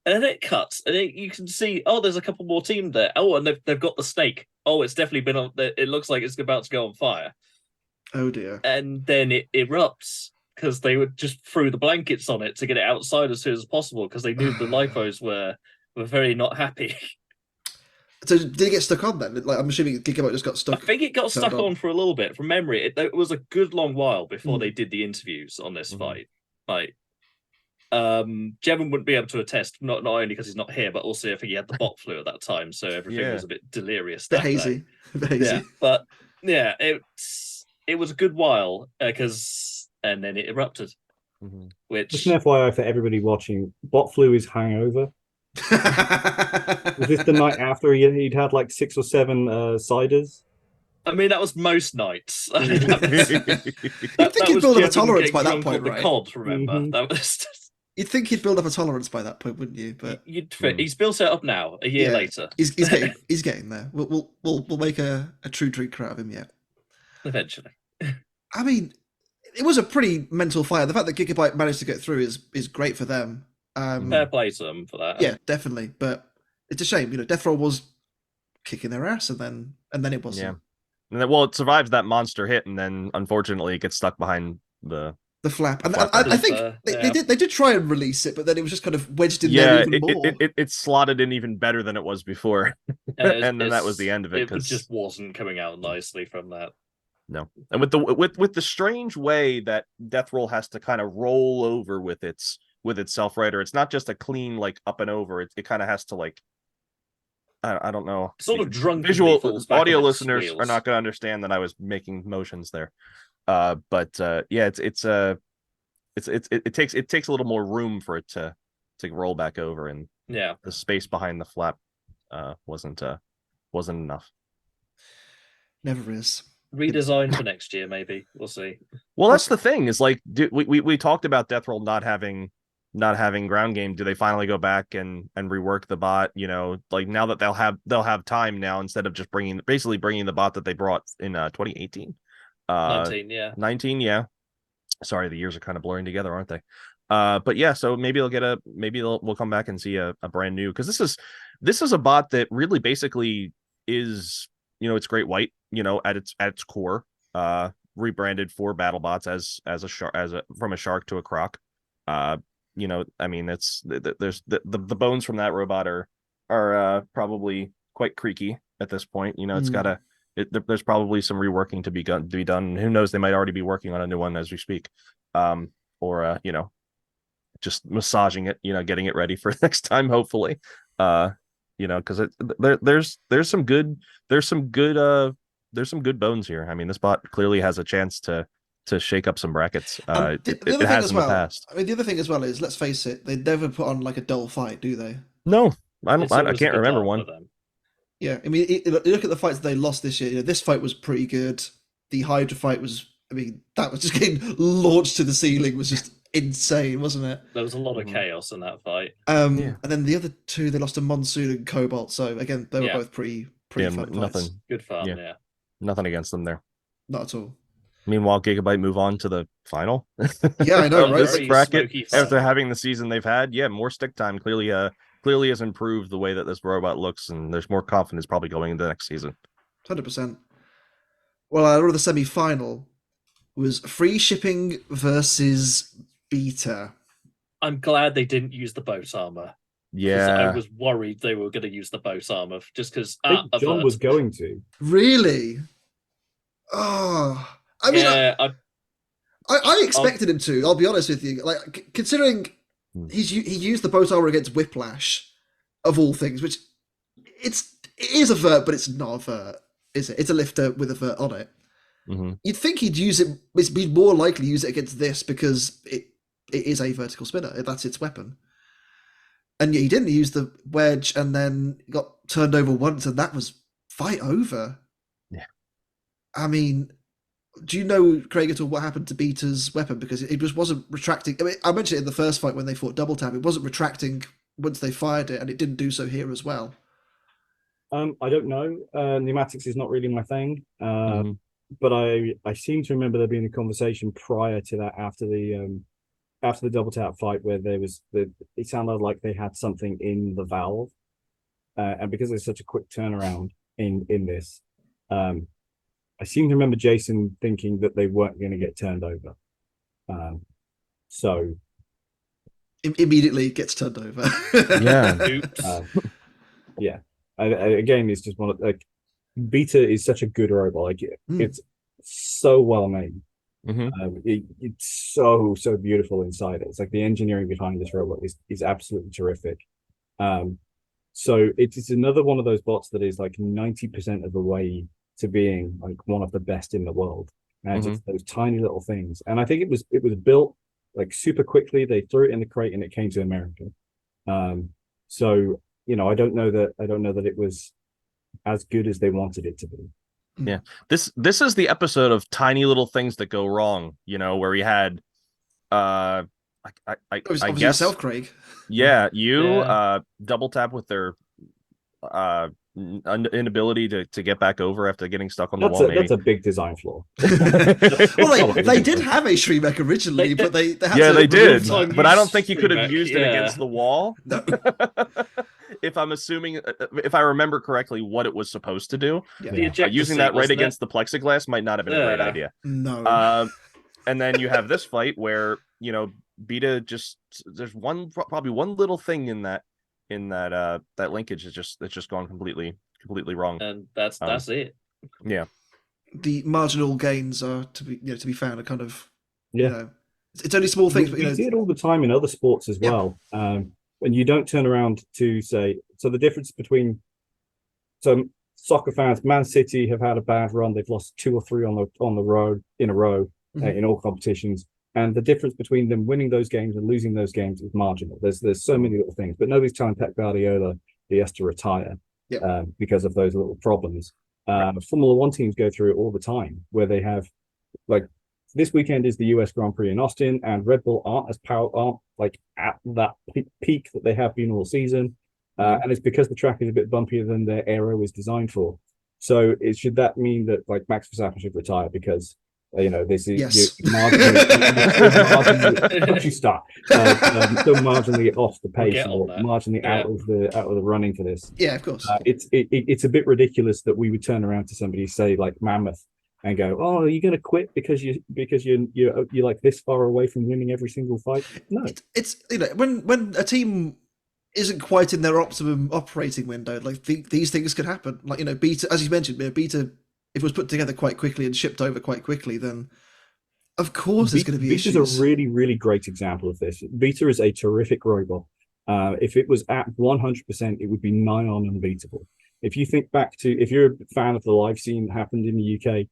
And then it cuts, and you can see, there's a couple more teams there. And they've got the snake. It's definitely been on. It looks like it's about to go on fire. Oh dear. And then it erupts because they would just threw the blankets on it to get it outside as soon as possible, because they knew the lifos were very not happy. So did it get stuck on then? Like, I'm assuming Gigabyte just got stuck. I think it got stuck on for a little bit. From memory, it was a good long while before they did the interviews on this fight. Like, Jevon wouldn't be able to attest, not only because he's not here, but also I think he had the bot flu at that time, so everything was a bit delirious. Bit hazy. Yeah, but yeah, it was a good while and then it erupted. Which, just an FYI for everybody watching, bot flu is hangover. Was this the night after he'd had like 6 or 7 ciders? I mean, that was most nights. You'd think he'd build up a tolerance by that point, right? COD, remember? That was. You'd think he'd build up a tolerance by that point, wouldn't you? But he's built it up now. A year later, he's getting there. We'll make a true drinker out of him yet. Eventually. I mean, it was a pretty mental fight. The fact that Gigabyte managed to get through is great for them. Fair play to them for that. Yeah, definitely. But it's a shame, you know. Death Roll was kicking their ass, and then it wasn't. Yeah. And it survives that monster hit, and then unfortunately it gets stuck behind the flap. And I think they did try and release it, but then it was just kind of wedged in there even more. It slotted in even better than it was before. And then that was the end of it. It just wasn't coming out nicely from that. No. And with the strange way that Death Roll has to kind of roll over with itself, right? Or it's not just a clean like up and over. It kind of has to like, I don't know. Sort of drunk. Visual audio listeners are not going to understand that I was making motions there. But yeah, it takes a little more room for it to roll back over, and the space behind the flap wasn't enough. Never is. Redesign for next year, maybe. We'll see. Well, that's the thing. Is like we talked about Death Roll not having ground game. Do they finally go back and rework the bot? You know, like now that they'll have time now, instead of just bringing the bot that they brought in 2018. 19, yeah. Sorry, the years are kind of blurring together, aren't they? But yeah, so maybe we'll come back and see a brand new, because this is a bot that really basically is, you know, it's great white, you know, at its core. rebranded for BattleBots as a shark, from a shark to a croc. You know, I mean, it's there's the bones from that robot are probably quite creaky at this point. You know, it's gotta. There's probably some reworking to be done. Who knows? They might already be working on a new one as we speak, or you know, just massaging it. You know, getting it ready for next time, hopefully. You know, because there's some good bones here. I mean, this bot clearly has a chance to shake up some brackets. It has in the past. I mean, the other thing as well is, let's face it, they never put on like a dull fight, do they? No, I can't remember one. Yeah, I mean, look at the fights they lost this year. You know, this fight was pretty good. The Hydra fight was, I mean, that was just getting launched to the ceiling, was just insane, wasn't it? There was a lot of chaos in that fight. And then the other two, they lost to Monsoon and Cobalt. So again, they were both pretty fun fights. Good fun, yeah. Nothing against them there. Not at all. Meanwhile, Gigabyte move on to the final. Yeah, I know, right? This bracket, after having the season they've had, more stick time clearly has improved the way that this robot looks, and there's more confidence probably going into the next season. 100%. Well, the semi-final was free shipping versus beta. I'm glad they didn't use the boat armor. Yeah, I was worried they were going to use the boat armor just because John was going to. Really? Oh, I mean, I expected him to. I'll be honest with you. Like, considering he used the boat armor against Whiplash, of all things, which it is a vert, but it's not a vert, is it? It's a lifter with a vert on it. Mm-hmm. You'd think he'd use it. It'd be more likely to use it against this because it is a vertical spinner. That's its weapon. And yet he didn't use the wedge, and then got turned over once, and that was fight over. Yeah. I mean, do you know, Craig, at all what happened to Beta's weapon? Because it just wasn't retracting. I mean, I mentioned it in the first fight when they fought Double Tap. It wasn't retracting once they fired it, and it didn't do so here as well. I don't know. Pneumatics is not really my thing. But I seem to remember there being a conversation prior to that, after the Double Tap fight, where it sounded like they had something in the valve, and because there's such a quick turnaround in this, I seem to remember Jason thinking that they weren't going to get turned over. So immediately gets turned over. Yeah. Oops. Yeah. Again, it's just one of, like, Beta is such a good robot. Like, it's so well made. Mm-hmm. It's so beautiful inside it. It's like the engineering behind this robot is absolutely terrific. So it's another one of those bots that is like 90% of the way to being like one of the best in the world. And it's those tiny little things. And I think it was built like super quickly. They threw it in the crate and it came to America. So, you know, I don't know that it was as good as they wanted it to be. Yeah, this is the episode of tiny little things that go wrong. You know, where we had, I guess yourself, Craig. Yeah, Double Tap with their inability to get back over after getting stuck on the wall. That's a big design flaw. Well, they did have a Shreemec originally, but they had they did. But I don't think you could Shreemec, have used it against the wall. No. If I remember correctly, what it was supposed to do, using that right against the plexiglass might not have been a great idea. No. And then you have this fight where, you know, Beta there's probably one little thing in that linkage it's just gone completely wrong, and that's it. Yeah, the marginal gains are to be found are kind of you know, it's only small things, but you see it all the time in other sports as well. And you don't turn around to say, so the difference between soccer fans, Man City have had a bad run. They've lost 2 or 3 on the road in a row in all competitions. And the difference between them winning those games and losing those games is marginal. There's so many little things, but nobody's telling Pep Guardiola he has to retire because of those little problems. Formula One teams go through it all the time, where they have, like, this weekend is the US Grand Prix in Austin, and Red Bull aren't like at that peak that they have been all season, and it's because the track is a bit bumpier than their aero is designed for. So should that mean that like Max Verstappen should retire because you know this is marginally start so marginally off the pace or marginally out of the running for this? Yeah, of course. It's a bit ridiculous that we would turn around to somebody, say like Mammoth, and go, "Oh, are you going to quit because you're like this far away from winning every single fight?" No, it's when a team isn't quite in their optimum operating window, like these things could happen. Like Beta, as you mentioned, Beta, if it was put together quite quickly and shipped over quite quickly, then of course there's going to be issues. Beta's a really, really great example of this. Beta is a terrific robot. If it was at 100%, it would be nigh on unbeatable. If you think back to, if you're a fan of the live scene that happened in the UK,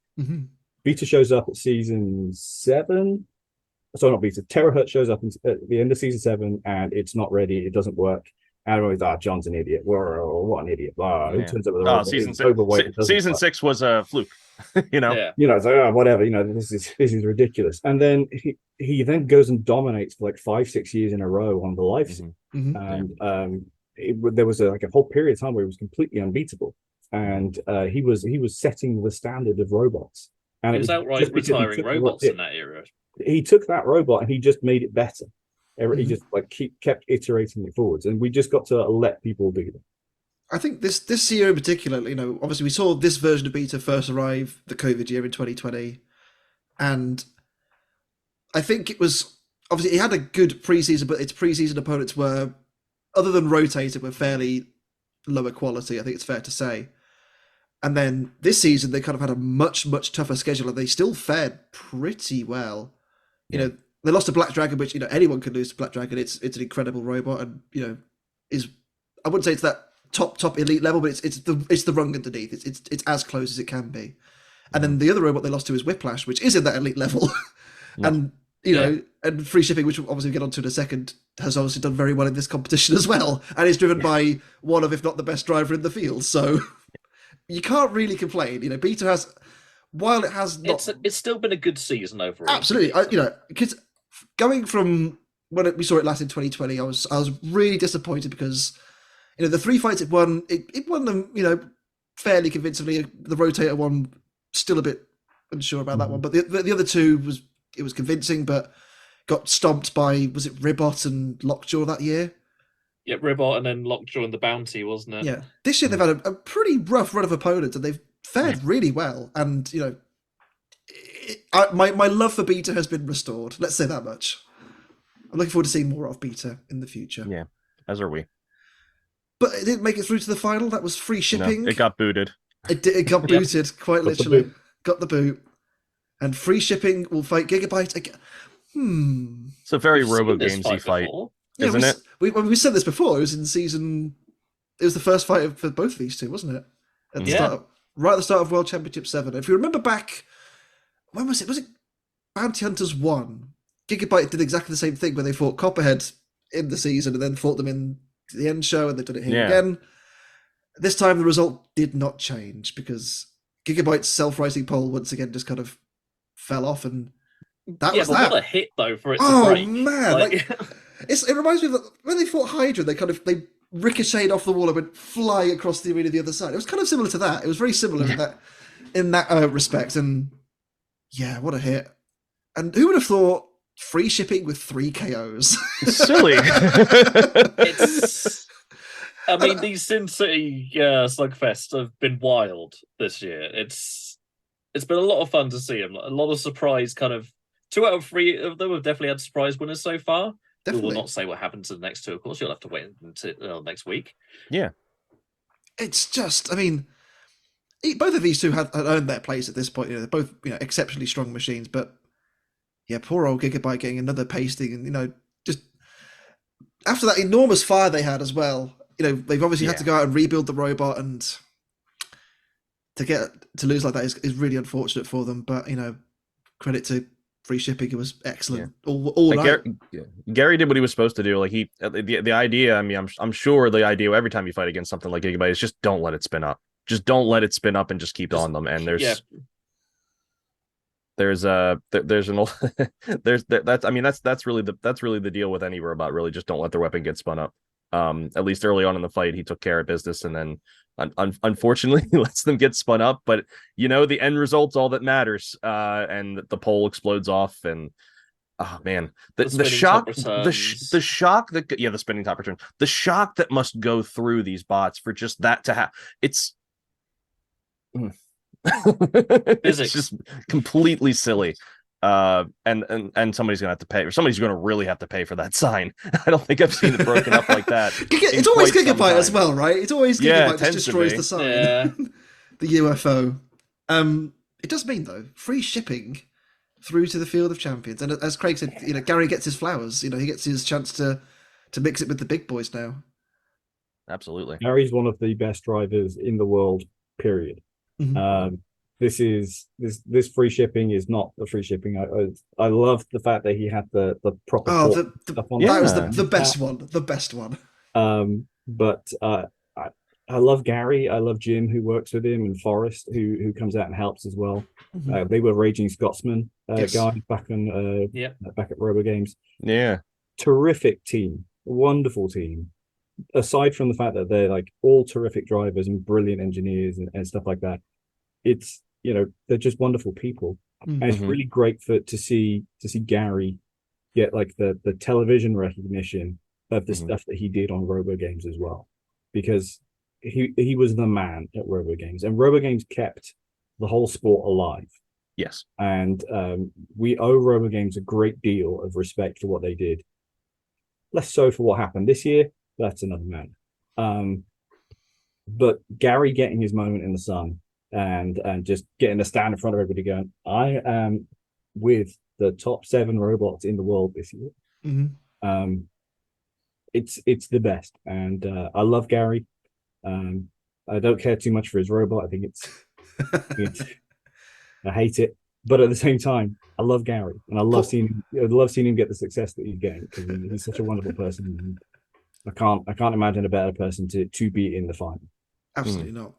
Beta shows up at season 7. Sorry, not Beta. Terahertz shows up at the end of season 7, and it's not ready. It doesn't work. And everyone's, John's an idiot. Whoa, what an idiot. Who turns up with a robot? Season 6 was a fluke. It's like, whatever. This is ridiculous. And then he then goes and dominates for like 5-6 years in a row on the live scene. And there was a whole period of time where he was completely unbeatable, and he was setting the standard of robots. And it was outright retiring robots in that era. He took that robot and he just made it better. He just kept iterating it forwards, and we just got to let people do that. I think this year in particular, obviously we saw this version of Beta first arrive the COVID year in 2020, and I think it was obviously he had a good preseason, but its preseason opponents were, other than Rotator, were fairly lower quality. I think it's fair to say. And then this season they kind of had a much tougher schedule, and they still fared pretty well. They lost to Black Dragon, which anyone can lose to Black Dragon. It's an incredible robot, and is, I wouldn't say it's that top elite level, but it's the rung underneath. It's as close as it can be. And then the other robot they lost to is Whiplash, which is in that elite level. And and free shipping, which we'll obviously get onto in a second, has obviously done very well in this competition as well, and is driven by one of, if not the best driver in the field. So you can't really complain. Beta has, while it has not, it's still been a good season overall. Absolutely, because going from when we saw it last in 2020, I was really disappointed because the 3 fights it won them fairly convincingly. The Rotator one, still a bit unsure about that one, but the other 2 was convincing, but got stomped by, was it Ribot and Lockjaw that year? Yeah, Ribot and then Lockjaw and the Bounty, wasn't it? Yeah, this year they've had a pretty rough run of opponents, and they've fared really well. And my love for Beta has been restored. Let's say that much. I'm looking forward to seeing more of Beta in the future. Yeah, as are we. But it didn't make it through to the final. That was free shipping. No, it got booted. It got booted, quite literally. Got the boot. And free shipping will fight Gigabyte again. It's a very RoboGamesy fight, isn't it? We said this before. It was in season. It was the first fight for both of these two, wasn't it? At the start, right at the start of World Championship 7. If you remember back, when was it? Was it Bounty Hunters 1? Gigabyte did exactly the same thing where they fought Copperhead in the season and then fought them in the end show, and they've done it here again. This time the result did not change because Gigabyte's self-rising pole once again just kind of fell off, and that was that. What a hit though for it to break. Oh man, it reminds me of when they fought Hydra. They ricocheted off the wall and went flying across the arena the other side. It was kind of similar to that. It was very similar in that respect, and yeah, what a hit! And who would have thought free shipping with 3 KOs? Silly. I mean, these Sin City slugfests have been wild this year. It's been a lot of fun to see them. A lot of surprise, kind of 2 out of 3 of them have definitely had surprise winners so far. Definitely. We will not say what happens to the next 2, of course. You'll have to wait until next week. Yeah. It's just, I mean, both of these two had earned their place at this point. They're both exceptionally strong machines, but yeah, poor old Gigabyte getting another pasting, and just after that enormous fire they had as well. They've obviously had to go out and rebuild the robot, and to lose like that is really unfortunate for them. But credit to free shipping, it was excellent. All right. Gary did what he was supposed to do. Like the idea. I mean, I'm sure the idea every time you fight against something like Gigabyte is just don't let it spin up. Just don't let it spin up and just keep on them. And that's really the deal with any robot. Really, just don't let their weapon get spun up. At least early on in the fight, he took care of business, and then unfortunately he lets them get spun up. But the end result's all that matters. And the pole explodes off, and oh man, the shock, the shock that the spinning top return, the shock that must go through these bots for just that to happen. It's just completely silly. And somebody's gonna have to pay, or somebody's gonna really have to pay for that sign. I don't think I've seen it broken up like that. It's always Gigabyte as well, right? It's always Gigabyte that destroys the sign. Yeah. The UFO. It does mean though free shipping through to the Field of Champions, and as Craig said, Gary gets his flowers. He gets his chance to mix it with the big boys now. Absolutely. Gary's one of the best drivers in the world, period. Mm-hmm. This free shipping is not the free shipping. I love the fact that he had the proper that was the best one. The best one. But I love Gary. I love Jim, who works with him, and Forrest, who comes out and helps as well. Mm-hmm. They were Raging Scotsman Yes. guys back at RoboGames. Yeah. Terrific team, wonderful team. Aside from the fact that they're like all terrific drivers and brilliant engineers and stuff like that, it's they're just wonderful people. Mm-hmm. And it's really great to see Gary get like the television recognition of the stuff that he did on RoboGames as well, because he was the man at RoboGames, and RoboGames kept the whole sport alive. Yes. And we owe RoboGames a great deal of respect for what they did. Less so for what happened this year. That's another matter. But Gary getting his moment in the sun and just getting to stand in front of everybody going, I am with the top 7 robots in the world this year. Mm-hmm. It's the best. And I love Gary. I don't care too much for his robot. I think it's I hate it. But at the same time, I love Gary, and I love seeing him get the success that he's getting, because he's such a wonderful person. And I can't imagine a better person to be in the final. Absolutely not.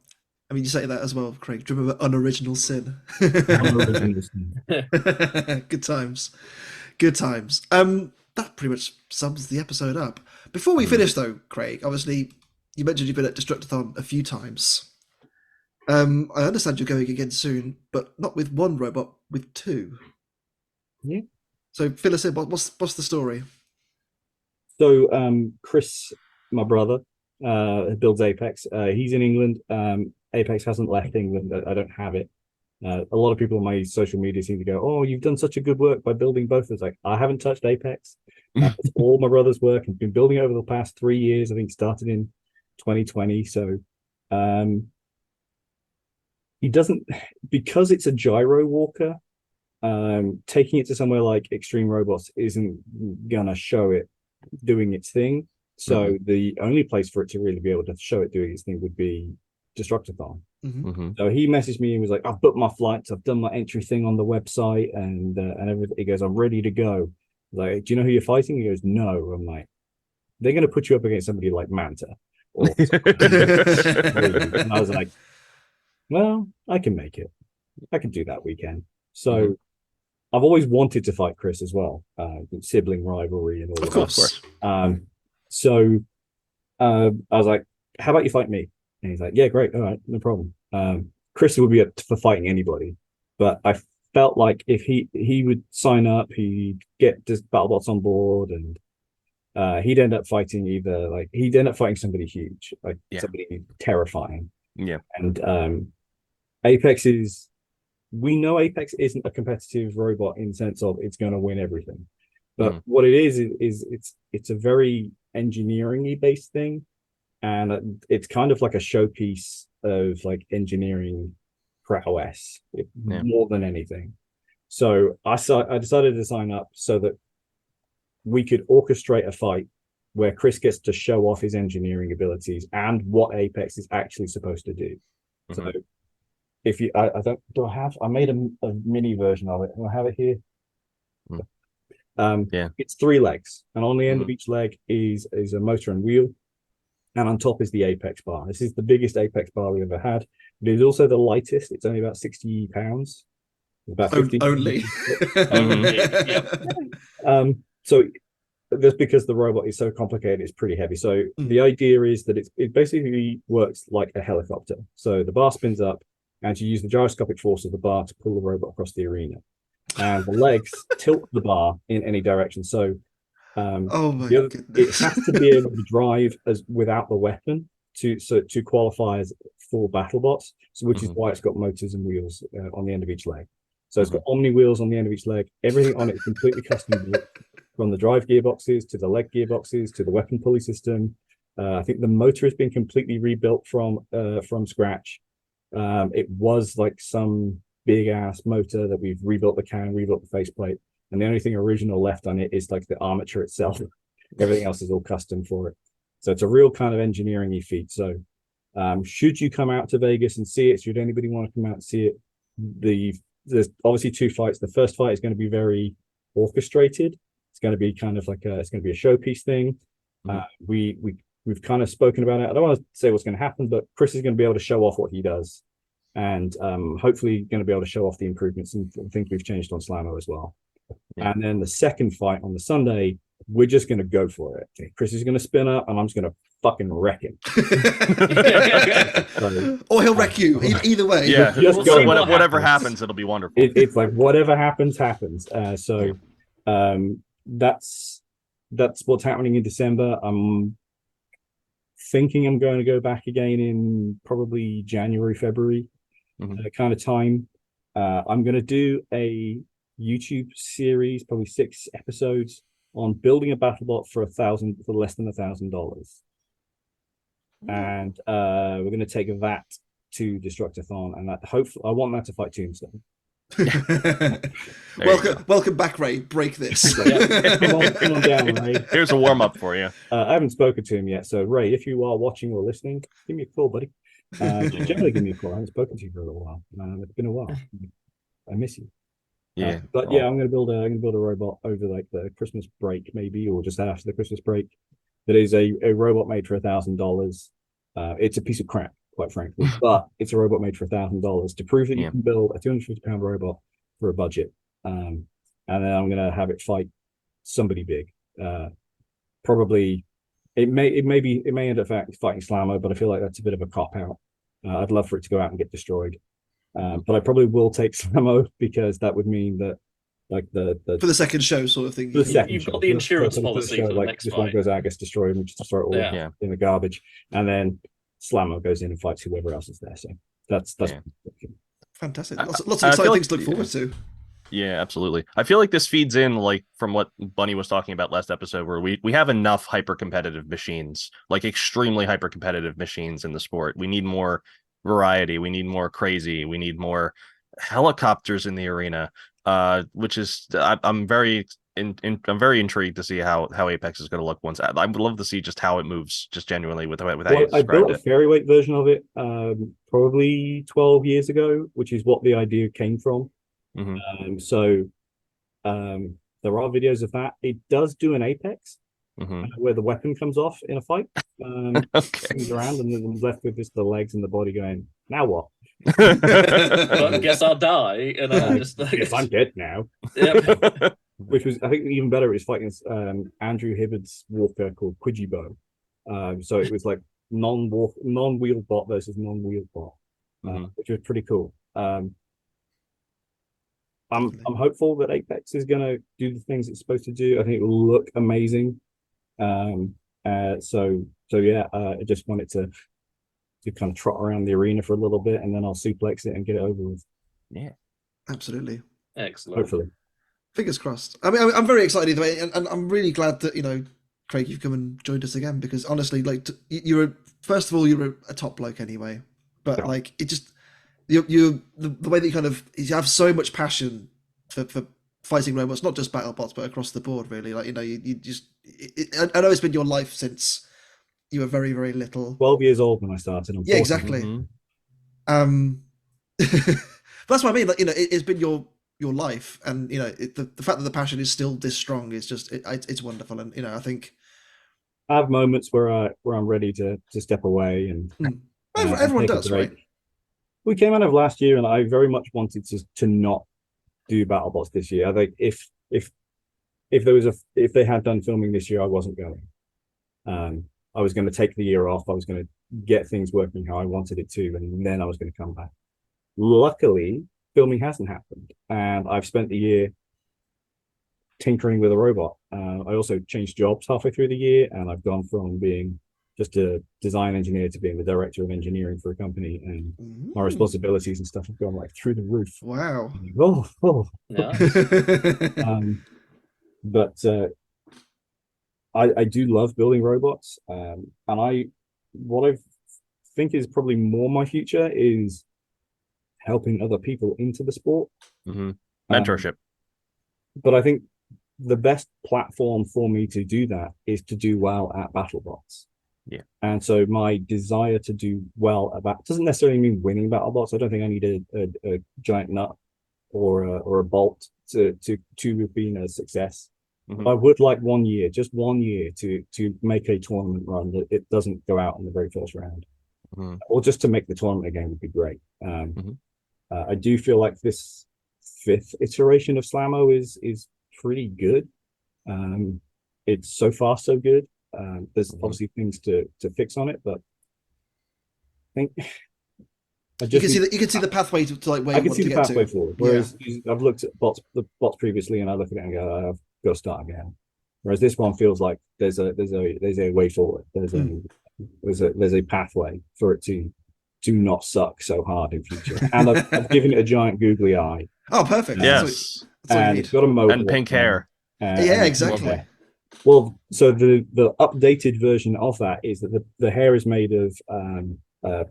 I mean, you say that as well, Craig. Do you remember Unoriginal Sin? Unoriginal Sin. Good times. Good times. That pretty much sums the episode up. Before we finish, though, Craig, obviously, you mentioned you've been at Destructathon a few times. I understand you're going again soon, but not with one robot, with 2. Yeah. So fill us in. What's the story? So Chris, my brother, builds Apex. He's in England. Apex hasn't left England. I don't have it. A lot of people on my social media seem to go, "Oh, you've done such a good work by building both." It's like, I haven't touched Apex. It's all my brother's work. I've been building it over the past 3 years. I think started in 2020. So he doesn't, because it's a gyro walker, taking it to somewhere like Extreme Robots isn't gonna show it doing its thing. So the only place for it to really be able to show it doing its thing would be Destructathon. So he messaged me and was like, "I've booked my flights, I've done my entry thing on the website, and everything." He goes, "I'm ready to go." Like, "Do you know who you're fighting?" He goes, "No." I'm like, "They're going to put you up against somebody like Manta." And I was like, "Well, I can make it. I can do that weekend." So I've always wanted to fight Chris as well, sibling rivalry and all of course. So I was like, "How about you fight me?" And he's like, "Yeah, great. All right, no problem." Chris would be up for fighting anybody, but I felt like if he would sign up, he'd get just BattleBots on board, and he'd end up fighting somebody huge, like somebody terrifying. Yeah. And we know Apex isn't a competitive robot in the sense of it's going to win everything, but what it is it's a very engineering-y based thing. And it's kind of like a showpiece of like engineering prowess more than anything. So I decided to sign up so that we could orchestrate a fight where Chris gets to show off his engineering abilities and what Apex is actually supposed to do. So if you, I made a mini version of it. Do I have it here? It's 3 legs, and on the end of each leg is a motor and wheel. And on top is the Apex bar. This is the biggest Apex bar we've ever had. It is also the lightest. It's only about 60 pounds. About 50. Only. So that's because the robot is so complicated, it's pretty heavy. So the idea is that it basically works like a helicopter. So the bar spins up, and you use the gyroscopic force of the bar to pull the robot across the arena. And the legs tilt the bar in any direction. So it has to be able to drive without the weapon to qualify as for BattleBots, which is why it's got motors and wheels on the end of each leg. So it's got Omni wheels on the end of each leg. Everything on it is completely custom built, from the drive gearboxes to the leg gearboxes to the weapon pulley system. I think the motor has been completely rebuilt from scratch. It was like some big ass motor that we've rebuilt the can, rebuilt the faceplate, and the only thing original left on it is like the armature itself. Everything else is all custom for it. So it's a real kind of engineering-y feat. So should you come out to Vegas and see it, should anybody want to come out and see it, there's obviously 2 fights. The first fight is going to be very orchestrated. It's going to be kind of like it's going to be a showpiece thing. We've kind of spoken about it. I don't want to say what's going to happen, but Chris is going to be able to show off what he does, and hopefully going to be able to show off the improvements and things we've changed on Slammo as well. Yeah. And then the second fight on the Sunday, we're just going to go for it. Okay, Chris is going to spin up, and I'm just going to fucking wreck him. Or he'll wreck you. Either way. Yeah. Whatever happens, it'll be wonderful. It's like whatever happens. That's what's happening in December. I'm thinking I'm going to go back again in probably January, February kind of time. I'm going to do a YouTube series, probably 6 episodes, on building a BattleBot for less than $1,000, and we're going to take that to Destructathon, and that hopefully I want that to fight Tombstone. welcome back, Ray. Break this. Come on down, Ray. Here's a warm up for you. I haven't spoken to him yet, so Ray, if you are watching or listening, give me a call, buddy. Generally, give me a call. I haven't spoken to you for a little while. It's been a while. I miss you. Yeah, but yeah, I'm gonna build a robot over like the Christmas break, maybe, or just after the Christmas break. That is a robot made for $1,000. It's a piece of crap, quite frankly, but it's a robot made for $1,000 to prove that you can build a 250-pound robot for a budget. And then I'm gonna have it fight somebody big. Probably it may end up fighting Slammo, but I feel like that's a bit of a cop out. I'd love for it to go out and get destroyed. But I probably will take Slammo, because that would mean that, like the for the second show sort of thing. You've got the insurance policy for the next this fight. one goes out, gets destroyed, and we just throw it all in the garbage, and then Slammo goes in and fights whoever else is there. So that's fantastic. Lots of exciting things to look forward to. Yeah, absolutely. I feel like this feeds in, like, from what Bunny was talking about last episode, where we have enough hyper competitive machines, like extremely hyper competitive machines in the sport. We need more variety, we need more crazy, we need more helicopters in the arena, which is I'm very intrigued to see how Apex is going to look once. I would love to see just how it moves, just genuinely, with how you described I built a ferryweight version of it probably 12 years ago, which is what the idea came from. So there are videos of that. It does do an Apex where the weapon comes off in a fight, swings around, and then left with just the legs and the body going, now what? Well, I guess I'll die, and guess I'm dead now. Which was, I think, even better. It was fighting Andrew Hibbard's walker called Quijibo. So it was like non-wheeled bot versus non-wheeled bot, which was pretty cool. I'm hopeful that Apex is going to do the things it's supposed to do. I think it will look amazing. So yeah, I just want it to kind of trot around the arena for a little bit, and then I'll suplex it and get it over with. Yeah, absolutely. Excellent. Hopefully. Fingers crossed. I mean, I'm very excited either way, and I'm really glad that, Craig, you've come and joined us again, because honestly, like, first of all, you're a top bloke anyway, but like, it just, the way that you have so much passion for fighting robots, not just BattleBots, but across the board, really. Like, you just, I know it's been your life since you were very, very little. 12 years old when I started. Yeah, exactly. But that's what I mean. Like, it's been your life, and the fact that the passion is still this strong is just it's wonderful. And I think I have moments where I'm ready to step away, and everyone does, right? We came out of last year, and I very much wanted to not do BattleBots this year. I think if they had done filming this year, I wasn't going. I was going to take the year off. I was going to get things working how I wanted it to, and then I was going to come back. Luckily, filming hasn't happened, and I've spent the year tinkering with a robot. I also changed jobs halfway through the year, and I've gone from being just a design engineer to being the director of engineering for a company, and my responsibilities and stuff have gone like through the roof. Wow. Nice. But I do love building robots, and what I think is probably more my future is helping other people into the sport. Mentorship. But I think the best platform for me to do that is to do well at BattleBots. Yeah. And so my desire to do well at that doesn't necessarily mean winning BattleBots. I don't think I need a giant nut or a bolt to have been a success. I would like 1 year, just 1 year, to make a tournament run that it doesn't go out in the very first round, or just to make the tournament again would be great. I do feel like this 5th iteration of Slammo is pretty good. It's so far so good. There's obviously things to fix on it, but I think you can see the pathway to like where I you can want see to the get pathway to. forward. Whereas I've looked at the bots previously, and I look at it and go, I've got to start again. Whereas this one feels like there's a way forward. There's a pathway for it to not suck so hard in future. And I've given it a giant googly eye. Oh, perfect. Yes. And it's got a mohawk and pink hair. Yeah, exactly. Well, so the updated version of that is that the hair is made of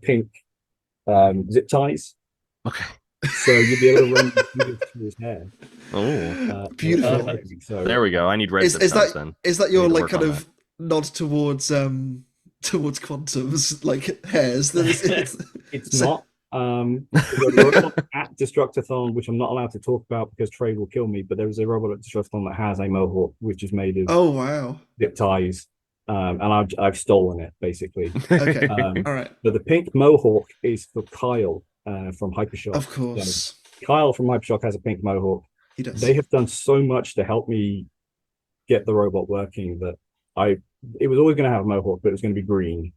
pink zip ties. Okay. So you'll be able to run through his hair. Oh, beautiful. So there we go. I need red zip ties then. Is that your like kind of nod towards quantums like hairs? It's not. At Destructathon, which I'm not allowed to talk about because Trade will kill me, but there is a robot at Destructathon that has a mohawk which is made of zip ties, and I've stolen it basically. Okay. All right. But the pink mohawk is for Kyle from Hypershock. Of course. So Kyle from Hypershock has a pink mohawk. He does. They have done so much to help me get the robot working that it was always going to have a mohawk, but it was going to be green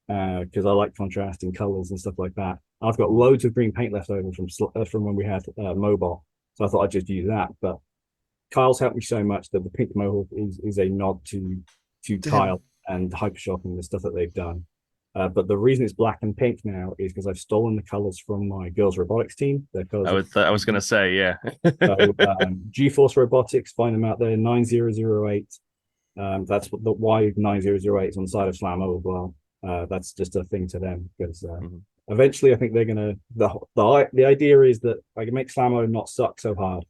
because I like contrasting colors and stuff like that. I've got loads of green paint left over from when we had mobile, so I thought I'd just use that. But Kyle's helped me so much that the pink mohawk is a nod to Kyle and Hypershock and the stuff that they've done. But the reason it's black and pink now is because I've stolen the colors from my girls robotics team. Their colors. I was gonna say, yeah. So, GeForce Robotics, find them out there. 9008. That's what the Y9008 is on the side of Slammo as well. That's just a thing to them because eventually I think they're gonna. The idea is that I can make Slammo not suck so hard.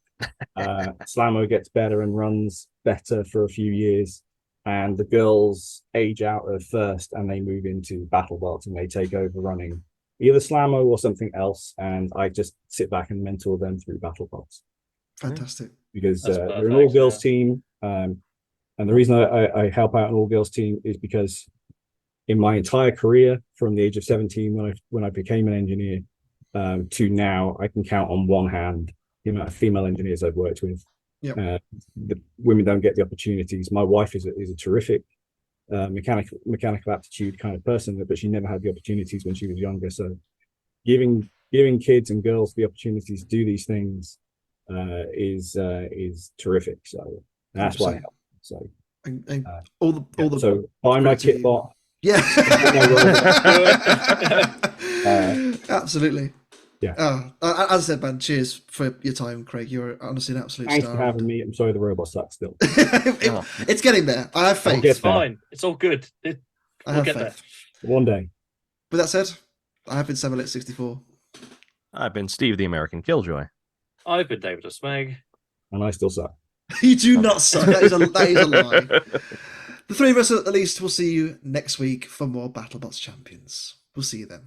Slammo gets better and runs better for a few years, and the girls age out of first and they move into BattleBots and they take over running either Slammo or something else, and I just sit back and mentor them through BattleBots. Fantastic. Because they're an all-girls team, and the reason I help out an all-girls team is because in my entire career, from the age of 17 when I became an engineer to now, I can count on one hand the amount of female engineers I've worked with. Yep. The women don't get the opportunities. My wife is a terrific mechanical aptitude kind of person, but she never had the opportunities when she was younger. So giving kids and girls the opportunities to do these things is terrific. So that's why I help. So so buy my kit bot. Yeah. Absolutely. Yeah. As I said, man, cheers for your time, Craig. You're honestly an absolute Thanks star. for having me. I'm sorry the robot sucks still. It's getting there. I have faith. It's fine. It's all good. We'll get there. One day. With that said, I have been Samuel64. I've been Steve the American Killjoy. I've been David of Smeg. And I still suck. You do not suck. That is a lie. The three of us, at least, will see you next week for more BattleBots Champions. We'll see you then.